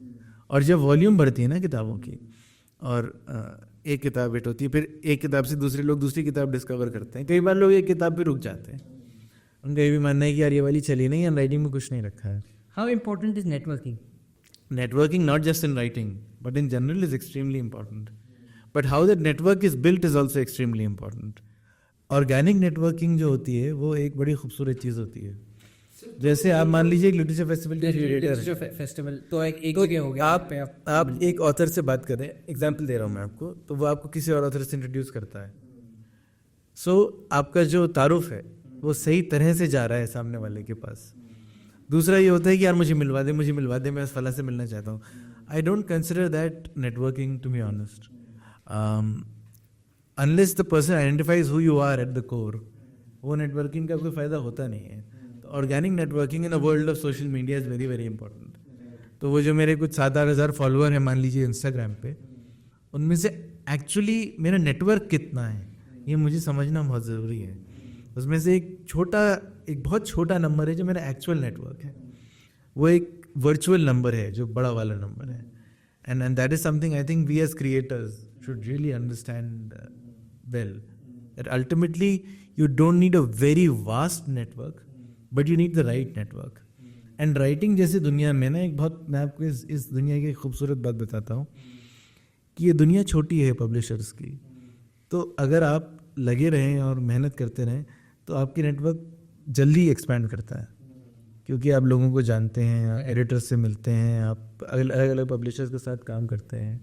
और जब वॉल्यूम बढ़ती है ना किताबों की और एक किताब हिट होती है, फिर एक किताब से दूसरे लोग दूसरी किताब डिस्कवर करते हैं. कई बार लोग एक किताब पे रुक जाते हैं, उनका ये भी मानना है कि यार ये वाली चली नहीं है, राइटिंग में कुछ नहीं रखा है. How important is networking? Networking, not just in writing, but in general, is extremely important. But how that network is built is also extremely important. Organic networking जो होती है वो एक बड़ी खूबसूरत चीज़ होती है. जैसे आप मान लीजिए एक लिटरेचर फेस्टिवल के क्यूरेटर है, फेस्टिवल तो एक तो जगह हो गया आप एक ऑथर से बात करें, एग्जाम्पल दे रहा हूँ मैं आपको, तो वो आपको किसी और ऑथर से इंट्रोड्यूस करता है, सो आपका जो तारुफ है वो सही तरह से जा रहा है सामने वाले के पास। दूसरा ये होता है कि यार मुझे मिलवा दे, मैं उस फला से मिलना चाहता हूँ। I don't consider that networking, to be honest, unless the person identifies who you are at the core, वो नेटवर्किंग का कोई फ़ायदा होता नहीं है। तो organic networking in a world of social media is very very important. तो वो जो मेरे कुछ 7-8 हज़ार फॉलोअर हैं मान लीजिए इंस्टाग्राम पे, उनमें से एक्चुअली मेरा नेटवर्क कितना है ये मुझे समझना बहुत ज़रूरी है। उसमें से एक बहुत छोटा नंबर है जो मेरा एक्चुअल नेटवर्क है, वो एक वर्चुअल नंबर है जो बड़ा वाला नंबर है। And that is something I think we as creators should really understand well, that ultimately you don't need a very vast network, but you need the right network. And writing जैसे दुनिया में ना एक बहुत, मैं आपको इस दुनिया की खूबसूरत बात बताता हूँ कि ये दुनिया छोटी है पब्लिशर्स की, तो अगर आप लगे रहें और मेहनत करते रहें तो आपकी नेटवर्क जल्दी एक्सपैंड करता है, क्योंकि आप लोगों को जानते हैं, एडिटर्स से मिलते हैं, आप अलग अलग पब्लिशर्स के साथ काम करते हैं,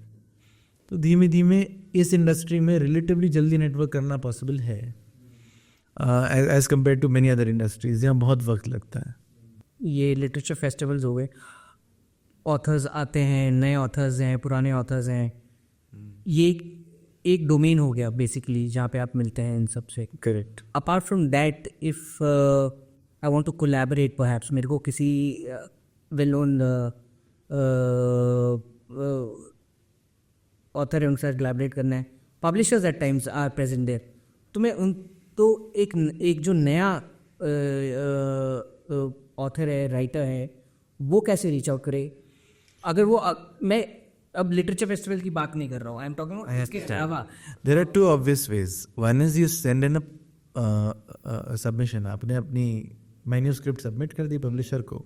तो धीमे धीमे इस इंडस्ट्री में रिलेटिवली जल्दी नेटवर्क करना पॉसिबल है as compared to many other industries जहाँ बहुत वक्त लगता है। ये लिटरेचर फेस्टिवल्स हो गए, ऑथर्स आते हैं, नए ऑथर्स हैं, पुराने ऑथर्स हैं, ये एक डोमेन हो गया बेसिकली जहाँ पे आप मिलते हैं इन सब से। Correct. Apart from that, if I want to collaborate perhaps, मेरे को किसी वेल नोन ऑथर है उनके साथ कोलैबोरेट करना है, publishers at times are present there, तो मैं उन तो एक जो नया ऑथर है, राइटर है, वो कैसे रीच आउट करे? अगर वो मैं अब लिटरेचर फेस्टिवल की बात नहीं कर रहा हूँ, आई एम टॉकिंग इसके अलावा। There are two obvious ways. One is you send in a submission, आपने अपनी मैन्यूस्क्रिप्ट सबमिट कर दी पब्लिशर को,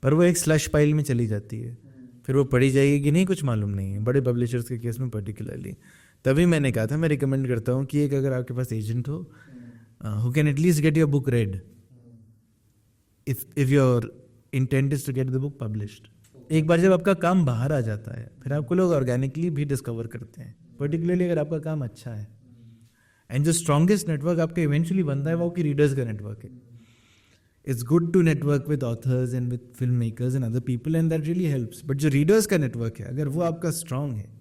पर वो एक स्लश फाइल में चली जाती है, फिर वो पढ़ी जाएगी कि नहीं कुछ मालूम नहीं है, बड़े पब्लिशर्स के केस में पर्टिकुलरली। तभी मैंने कहा था मैं रिकमेंड करता हूँ कि एक अगर आपके पास एजेंट हो who can at least get your book read, if your intent is to get the book published. एक बार जब आपका काम बाहर आ जाता है फिर आपको लोग ऑर्गेनिकली भी डिस्कवर करते हैं, पर्टिकुलरली अगर आपका काम अच्छा है। एंड जो स्ट्रॉन्गेस्ट नेटवर्क आपका इवेंचुअली बनता है वो आपकी रीडर्स का नेटवर्क है। It's good to network with authors and with film makers and other people and that really helps, but जो रीडर्स का नेटवर्क है अगर वो आपका स्ट्रॉन्ग है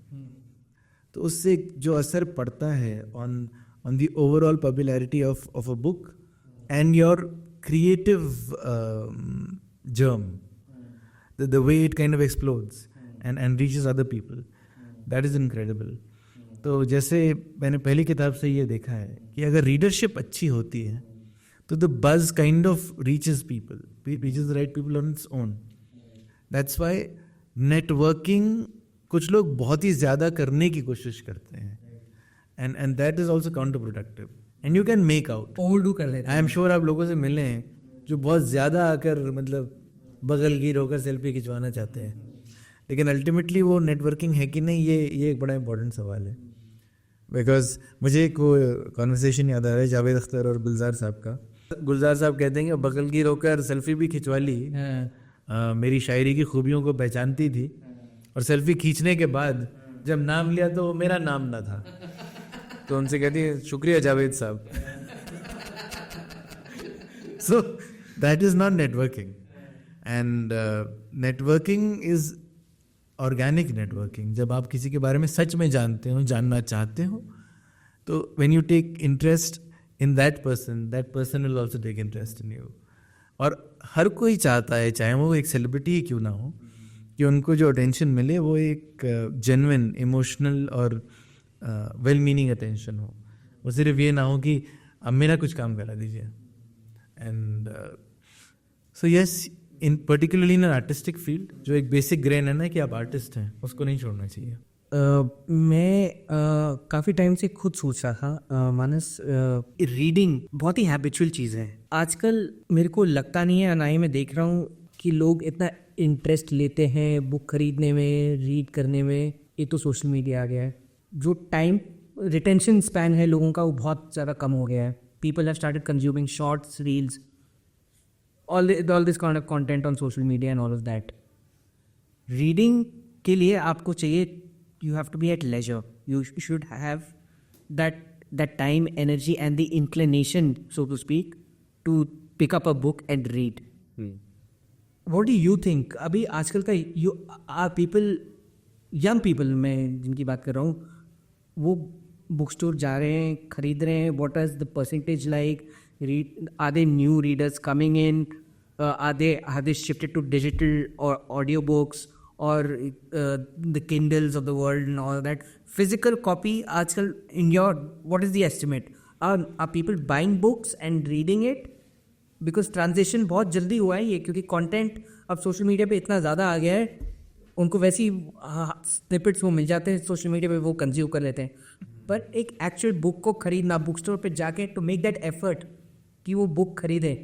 तो उससे जो असर पड़ता है on the overall popularity of a book and your creative germ, the way it kind of explodes and reaches other people, that is incredible. तो जैसे मैंने पहली किताब से ये देखा है कि अगर रीडरशिप अच्छी होती है तो the buzz kind of reaches the right people on its own. That's why networking कुछ लोग बहुत ही ज़्यादा करने की कोशिश करते हैं and that is also counterproductive and you can make out. Overdo कर लेते हैं। I am sure आप लोगों से मिले हैं जो बहुत ज़्यादा आकर मतलब बगल गिर होकर सेल्फी खिंचवाना चाहते हैं, लेकिन अल्टीमेटली वो नेटवर्किंग है कि नहीं, ये एक बड़ा इंपॉर्टेंट सवाल है। बिकॉज मुझे एक वो कॉन्वर्सेशन याद आ रहा है जावेद अख्तर और गुलजार साहब का। गुलजार साहब कहते हैं कि बगल गिर होकर सेल्फी भी खिंचवा ली, मेरी शायरी की खूबियों को पहचानती थी, और सेल्फी खींचने के बाद जब नाम लिया तो मेरा नाम ना था, तो उनसे कहती है शुक्रिया जावेद साहब। So that is not networking, and networking is organic networking. जब आप किसी के बारे में सच में जानते हो, जानना चाहते हो, तो when you take interest in that person will also take interest in you. और हर कोई चाहता है, चाहे वो एक सेलिब्रिटी ही क्यों ना हो, कि उनको जो अटेंशन मिले वो एक जेन्युइन इमोशनल और वेल मीनिंग अटेंशन हो, वो सिर्फ ये ना हो कि अब मेरा कुछ काम करा दीजिए। And so yes, in particularly in artistic field जो एक बेसिक ग्रेन है ना कि आप आर्टिस्ट हैं, उसको नहीं छोड़ना चाहिए। मैं काफ़ी टाइम से खुद सोच रहा था मानस, रीडिंग बहुत ही हैबिचुअल चीज़ है आजकल। मेरे को लगता नहीं है, ना ही मैं देख रहा हूँ कि लोग इतना इंटरेस्ट लेते हैं बुक खरीदने में, रीड करने में। ये तो सोशल मीडिया आ गया है, जो टाइम रिटेंशन स्पैन है लोगों का वो बहुत ज़्यादा कम हो गया है। People have started consuming shorts, reels, all this kind of content on social media and all of that. Reading के लिए आपको चाहिए, you have to be at leisure. You should have that time, energy and the inclination, so to speak, to pick up a book and read. What do you think? अभी आजकल का young people मैं जिनकी बात कर रहा हूँ, वो बुक स्टोर जा रहे हैं, खरीद रहे हैं. What is the percentage like? Are they new readers coming in? Have they shifted to digital or audiobooks or the Kindles of the world and all that? Physical copy आजकल, what is the estimate? Are people buying books and reading it? Because transition बहुत जल्दी हुआ है ये, क्योंकि content अब social media पे इतना ज़्यादा आ गया है, उनको वैसे ही स्निपेट्स वो मिल जाते हैं सोशल मीडिया पे, वो कंज्यूम कर लेते हैं. पर एक एक्चुअल बुक को खरीदना, बुक स्टोर पे जाके टू मेक दैट एफर्ट कि वो बुक खरीदे,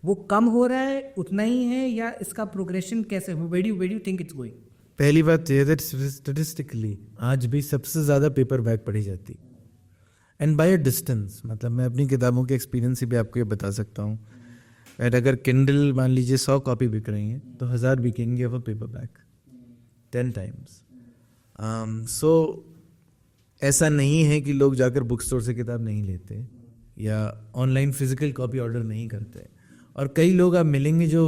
वो कम हो रहा है, उतना ही है, या इसका प्रोग्रेशन कैसे, where do you think it's going? पहली बात ये है स्टेटिस्टिकली आज भी सबसे ज़्यादा पेपर बैक पढ़ी जाती, एंड बाय अ डिस्टेंस. मतलब मैं अपनी किताबों के एक्सपीरियंस से भी आपको ये बता सकता हूँ. और अगर किंडल मान लीजिए 100 कॉपी बिक रही हैं तो 1000 बिकेंगे of a paperback, 10 times. So ऐसा नहीं है कि लोग जाकर बुक स्टोर से किताब नहीं लेते या ऑनलाइन फिजिकल कॉपी ऑर्डर नहीं करते. और कई लोग आप मिलेंगे जो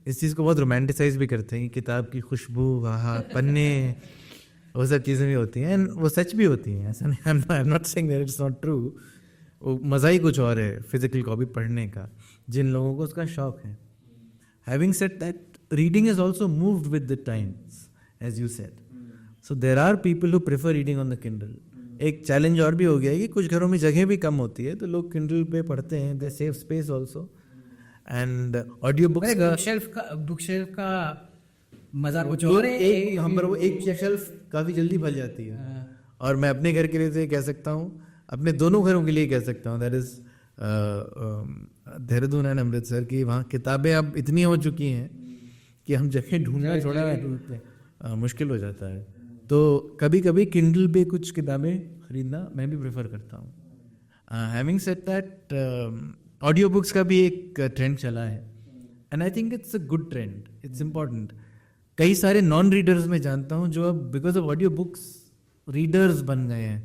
इस चीज़ को बहुत रोमांटिसाइज भी करते हैं कि किताब की खुशबू, वहाँ पन्ने, वो सब चीज़ें भी होती हैं, एंड वो सच भी होती हैं. ऐसा नहीं, I am not saying that it's not true. वो मज़ा ही कुछ और है फिजिकल कॉपी पढ़ने का, जिन लोगों को उसका शौक है. Having said that, reading is also moved with the times, as you said. So there are people who prefer reading on the Kindle. एक चैलेंज और भी हो गया है कि कुछ घरों में जगह भी कम होती है, तो लोग किंडल पे पढ़ते हैं. They save space also. And audiobook shelf का मजा कुछ और है. यहाँ पर वो एक शेल्फ काफ़ी जल्दी भर जाती है. और मैं अपने घर के लिए तो ये कह सकता हूँ, अपने दोनों घरों के लिए कह सकता हूँ, that is Dehradun and Amritsar की, वहाँ किताबें अब इतनी हो चुकी हैं कि हम जगह ढूंढना थोड़ा मुश्किल हो जाता है. तो कभी कभी किंडल पे कुछ किताबें खरीदना मैं भी प्रेफर करता हूँ. Having said that, audio books का भी एक ट्रेंड चला है, and I think it's a good trend, it's important. कई सारे नॉन रीडर्स मैं जानता हूँ जो अब because of audio books readers बन गए हैं.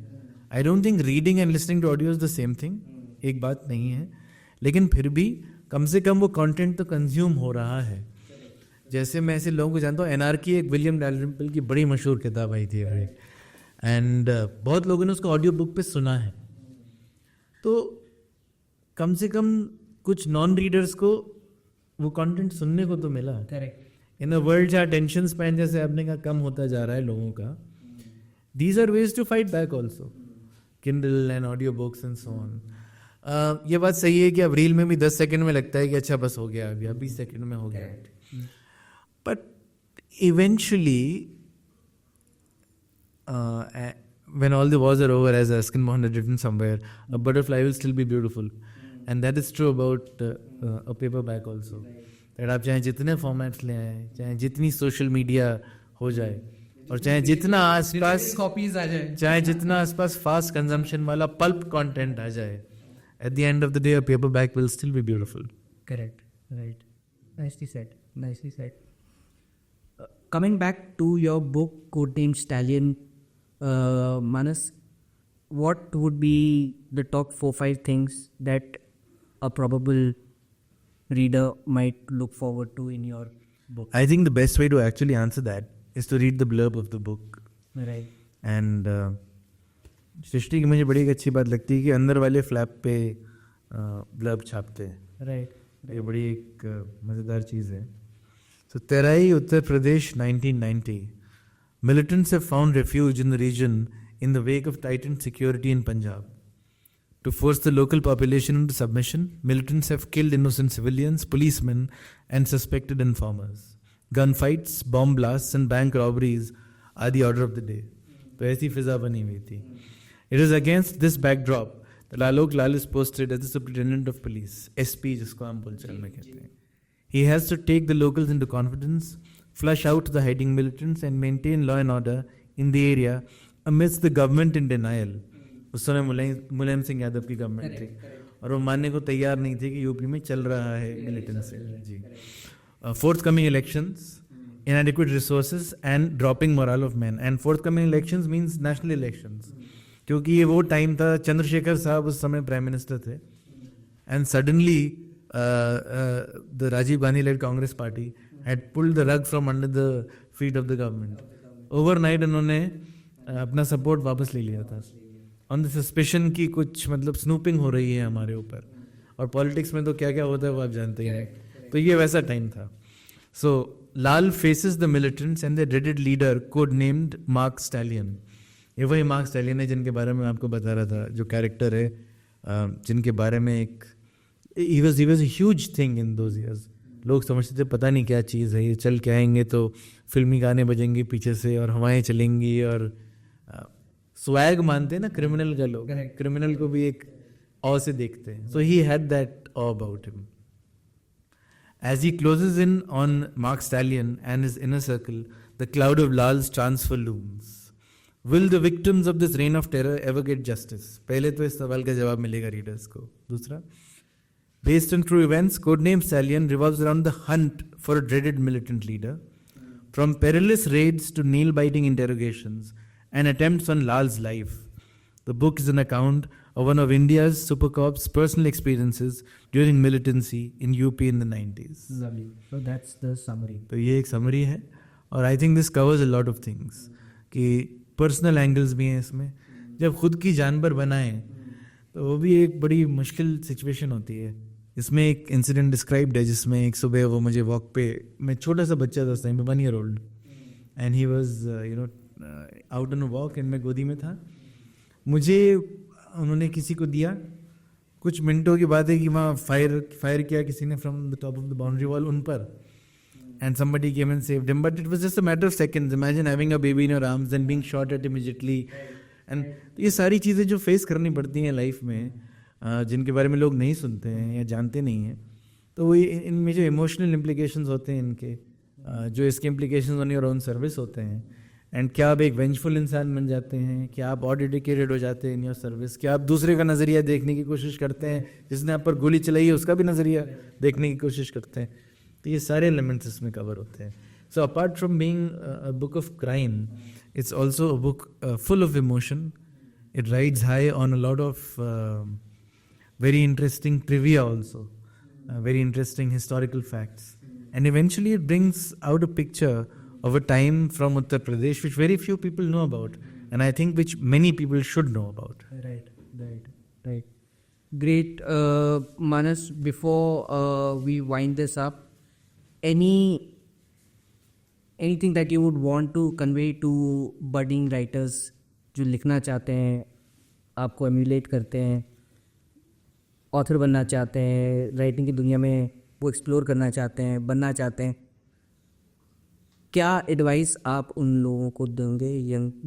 I don't think reading and listening to audio is the same thing, एक बात नहीं है, लेकिन फिर भी कम से कम वो कंटेंट तो कंज्यूम हो रहा है. जैसे मैं ऐसे लोगों को जानता हूँ, एनआरकी एक विलियम डैलिम्पल की बड़ी मशहूर किताब आई थी, एंड बहुत लोगों ने उसको ऑडियो बुक पे सुना है. तो कम से कम कुछ नॉन रीडर्स को वो कंटेंट सुनने को तो मिला. करेक्ट. इन अ वर्ल्ड जहाँ टेंशन स्पैन जैसे आपने कहा कम होता जा रहा है लोगों का, these are ways to fight back also, Kindle and audio books and so on. ये बात सही है कि अब रील में भी 10 सेकंड में लगता है कि अच्छा बस हो गया, अभी 20 सेकंड में हो गया. But eventually when all the wars are over, as Erskine Mohan had written somewhere, a butterfly will still be beautiful. And that is true about a paperback also. That आप चाहे जितने फॉर्मेट्स ले आए, चाहे जितनी सोशल मीडिया हो जाए, और चाहे जितना आसपास कॉपीज आ जाए, चाहे जितना आसपास फास्ट कंजम्पशन वाला पल्प कंटेंट आ जाए, at the end of the day a paperback will still be beautiful. Correct. Right. Nicely said. Coming back to your book, Codenamed Stallion, Manas, what would be the top 4-5 things that a probable reader might look forward to in your book? I think the best way to actually answer that is to read the blurb of the book. Right. And सृष्टि की मुझे बड़ी एक अच्छी बात लगती है कि अंदर वाले फ्लैप पे ब्लर्ब छापते हैं. Right. ये बड़ी एक मज़ेदार चीज़ है. So Terai, Uttar Pradesh, 1990. Militants have found refuge in the region in the wake of tightened security in Punjab. To force the local population into submission, militants have killed innocent civilians, policemen, and suspected informers. Gunfights, bomb blasts, and bank robberies are the order of the day. तो ऐसी फिजा बनी हुई थी. It is against this backdrop that Alok Lal is posted as the Superintendent of Police, SP जिसको हम बोलचाल में कहते हैं. He has to take the locals into confidence, flush out the hiding militants, and maintain law and order in the area amidst the government in denial. उस समय मुलायम सिंह यादव की government थी, और वो मानने को तैयार नहीं थे कि यूपी में चल रहा है militancy. Ji, forthcoming elections, inadequate resources and dropping morale of men, and forthcoming elections means national elections, क्योंकि ये वो टाइम था, चंद्रशेखर साहब उस समय प्राइम मिनिस्टर थे, and suddenly the Rajiv Gandhi led Congress party had pulled the rug from under the feet of the government. Overnight उन्होंने अपना सपोर्ट वापस ले लिया था ऑन द सस्पेशन की कुछ मतलब स्नूपिंग हो रही है हमारे ऊपर, और पॉलिटिक्स में तो क्या क्या होता है वो आप जानते ही हैं। तो ये वैसा टाइम था। So Lal faces the militants and the dreaded leader code named Mark Stallion. ये वही मार्क स्टैलियन है जिनके बारे में आपको बता रहा था, जो कैरेक्टर है, जिनके बारे में एक he was a huge thing in those years। लोग समझते थे पता नहीं क्या चीज़ है ये, चल के आएंगे तो फिल्मी गाने बजेंगे पीछे से और हवाएं चलेंगी, और स्वैग मानते हैं ना क्रिमिनल का, लोग क्रिमिनल को भी एक ऑ से देखते हैं। So he had that awe about him. As he closes in on Mark Stallion and his inner circle, the cloud of Lal's transfer looms. Will the victims of this reign of terror ever get justice? पहले तो इस सवाल का जवाब मिलेगा readers को। दूसरा, based on true events, codename Stallion revolves around the hunt for a dreaded militant leader. From perilous raids to nail-biting interrogations and attempts on Lal's life, the book is an account of one of India's super corps' personal experiences during militancy in UP in the 90s. Lovely. So that's the summary. तो ये एक summary है, और I think this covers a lot of things, कि personal angles भी हैं इसमें। जब खुद की जानवर बनाएं तो वो भी एक बड़ी मुश्किल सिचुएशन होती है। इसमें एक इंसिडेंट डिस्क्राइब्ड है जिसमें एक सुबह वो मुझे वॉक पे, मैं छोटा सा बच्चा था उस टाइम पे, 1 year old, and he was out on a walk, and मैं गोदी में था। मुझे उन्होंने किसी को दिया, कुछ मिनटों की बात है कि वहाँ फायर किया किसी ने from the top of the boundary wall उन पर, and somebody came and saved him, but it was just a matter of seconds. Imagine having a baby in your arms and being shot at immediately, and ये सारी चीज़ें जो face करनी पड़ती हैं life में, जिनके बारे में लोग नहीं सुनते हैं या जानते नहीं हैं, तो वो इनमें जो इमोशनल इम्प्लीकेशंस होते हैं इनके, जो इसके implications on your own service होते हैं, एंड क्या आप एक वेंजफुल इंसान बन जाते हैं, क्या आप और डेडिकेटेड हो जाते हैं इन योर सर्विस, क्या आप दूसरे का नज़रिया देखने की कोशिश करते हैं, जिसने आप पर गोली चलाई है उसका भी नज़रिया देखने की कोशिश करते हैं। तो ये सारे एलिमेंट्स इसमें कवर होते हैं। So apart from being a book of crime, it's also a book full of emotion. It rides high on a lot of very interesting trivia also, very interesting historical facts, and eventually it brings out a picture of a time from Uttar Pradesh which very few people know about, and I think which many people should know about. Right. Great. Manas, before we wind this up, anything that you would want to convey to budding writers जो लिखना चाहते हैं, आपको emulate करते हैं, author बनना चाहते हैं, राइटिंग की दुनिया में वो एक्सप्लोर करना चाहते हैं, बनना चाहते हैं, क्या एडवाइस आप उन लोगों को दोगे,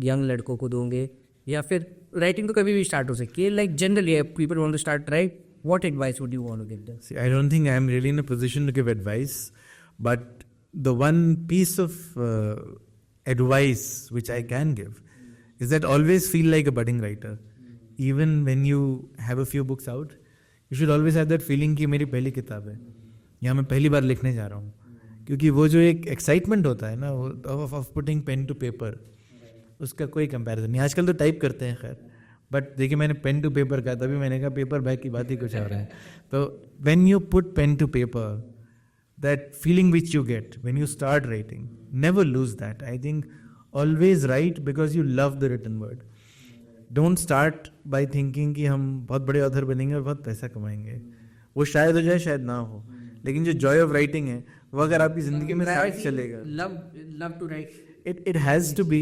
यंग लड़कों को दोगे, या फिर राइटिंग तो कभी भी स्टार्ट हो सकती है, like generally people want to start right, what advice would you want to give them? See, I don't think I am really in a position to give advice, but the one piece of advice which I can give is that always feel like a budding writer. Even when you have a few books out, you should always have that feeling कि मेरी पहली किताब है, या मैं पहली बार लिखने जा रहा हूँ। क्योंकि वो जो एक एक्साइटमेंट होता है ना, of putting pen to paper, उसका कोई कंपैरिजन नहीं। आजकल तो टाइप करते हैं खैर, बट देखिए मैंने पेन टू पेपर कहा, तभी मैंने कहा पेपर बैग की बात ही कुछ और है। तो when you put pen to paper, that feeling which you get when you start writing, never lose that. I think always write because you love the written word. Don't start by thinking कि हम बहुत बड़े author बनेंगे और बहुत पैसा कमाएंगे। वो शायद हो जाए, शायद ना हो, लेकिन जो जॉय ऑफ राइटिंग है वो अगर आपकी जिंदगी में साथ चलेगा, love to write, it has to be.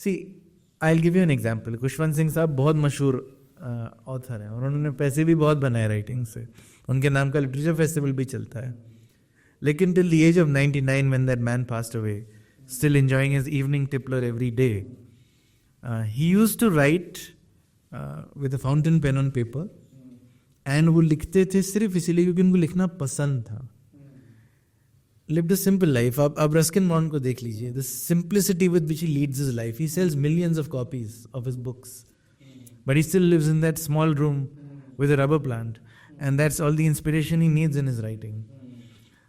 See, I will give you an example. Khushwant Singh साहब बहुत मशहूर ऑथर हैं, और उन्होंने पैसे भी बहुत बनाए राइटिंग से, उनके नाम का लिटरेचर फेस्टिवल भी चलता है। लेकिन till the age of 99 when that man passed away, still enjoying his evening tippler every day, he used to write with a fountain pen on paper, and वो लिखते थे सिर्फ इसीलिए क्योंकि उनको लिखना पसंद था। lived a simple life. आप रस्किन बॉन्ड को देख लीजिए, the simplicity with which he leads his life. He sells millions of copies of his books, but he still lives in that small room with a rubber plant. and that's all the inspiration he needs in his writing.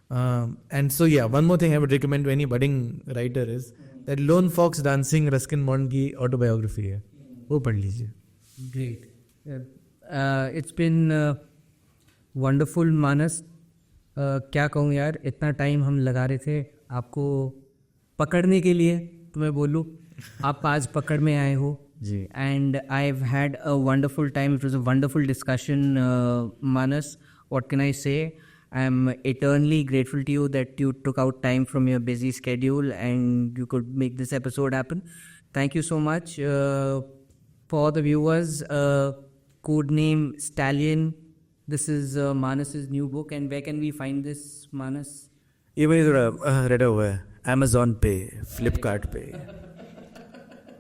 And so yeah, one more thing I would recommend to any budding writer is that Lone Fox Dancing Ruskin Bond की autobiography है, वो पढ़ लीजिए. Great. It's been wonderful, Manas. क्या कहूँ यार, इतना time हम लगा रहे थे आपको पकड़ने के लिए, तो मैं बोलूँ आप आज पकड़ में आए हो जी. And I've had a wonderful time. It was a wonderful discussion, Manas. What can I say? I'm eternally grateful to you that you took out time from your busy schedule and you could make this episode happen. Thank you so much. For the viewers, Codename Stallion. This is Manas's new book, and where can we find this, Manas? ये वही थोड़ा रेडा हुआ है, Amazon पे, Flipkart पे,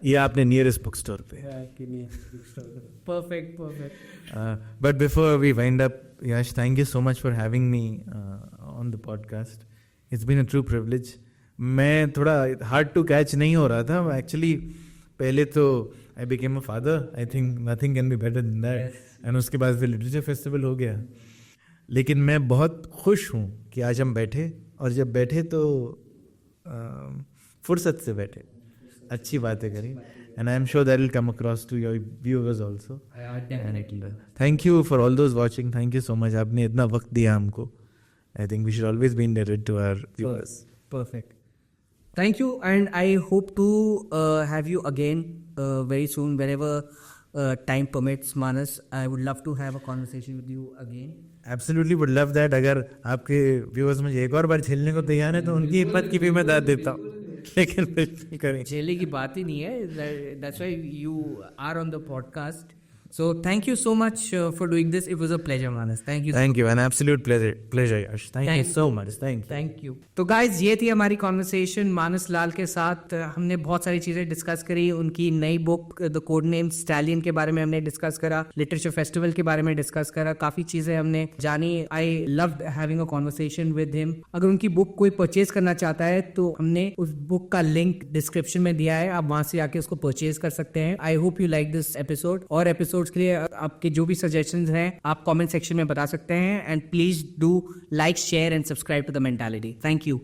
या आपने nearest book store पे. Perfect, perfect. But before we wind up, Yash, thank you so much for having me on the podcast. It's been a true privilege. मैं थोड़ा hard to catch नहीं हो रहा था. Actually, पहले तो I became a father. I think nothing can be better than that. Yes. And उसके बाद फिर लिटरेचर फेस्टिवल हो गया. लेकिन मैं बहुत खुश हूँ कि आज हम बैठे, और जब बैठे तो फुर्सत से बैठे, अच्छी बातें करी. And I'm sure that will come across to your viewers also. Definitely. Thank you for all those watching. Thank you so much. आपने इतना वक्त दिया हमको. I think we should always be indebted to our viewers. Perfect. Thank you, and I hope to have you again very soon, whenever time permits, Manas. I would love to have a conversation with you again. Absolutely would love that. अगर आपके viewers मुझे एक और बार झेलने को तैयार है तो उनकी हिम्मत की भी मैं दाद देता हूँ. लेकिन नहीं करें. झेलने की बात ही नहीं है. That's why you are on the podcast. So thank you so much for doing this. It was a pleasure, Manas. Thank you. Thank you. An absolute pleasure, Yash. Thank you so much. Thank you. तो guys ये थी हमारी conversation मानस लाल के साथ. हमने बहुत सारी चीज़ें डिस्कस करी. उनकी नई book the code name stallion के बारे में हमने डिस्कस करा. लिटरेचर फेस्टिवल के बारे में डिस्कस करा. काफ़ी चीज़ें हमने जानी. I loved having a conversation with him. अगर उनकी बुक कोई परचेज करना चाहता है तो हमने उस बुक का लिंक डिस्क्रिप्शन में दिया है. आप वहाँ से आके उसको परचेज कर सकते हैं. I hope you like this episode. और एपिसोड्स के लिए आपके जो भी सजेशंस हैं आप कमेंट सेक्शन में बता सकते हैं. And please do like, share and subscribe to the mentality. Thank you.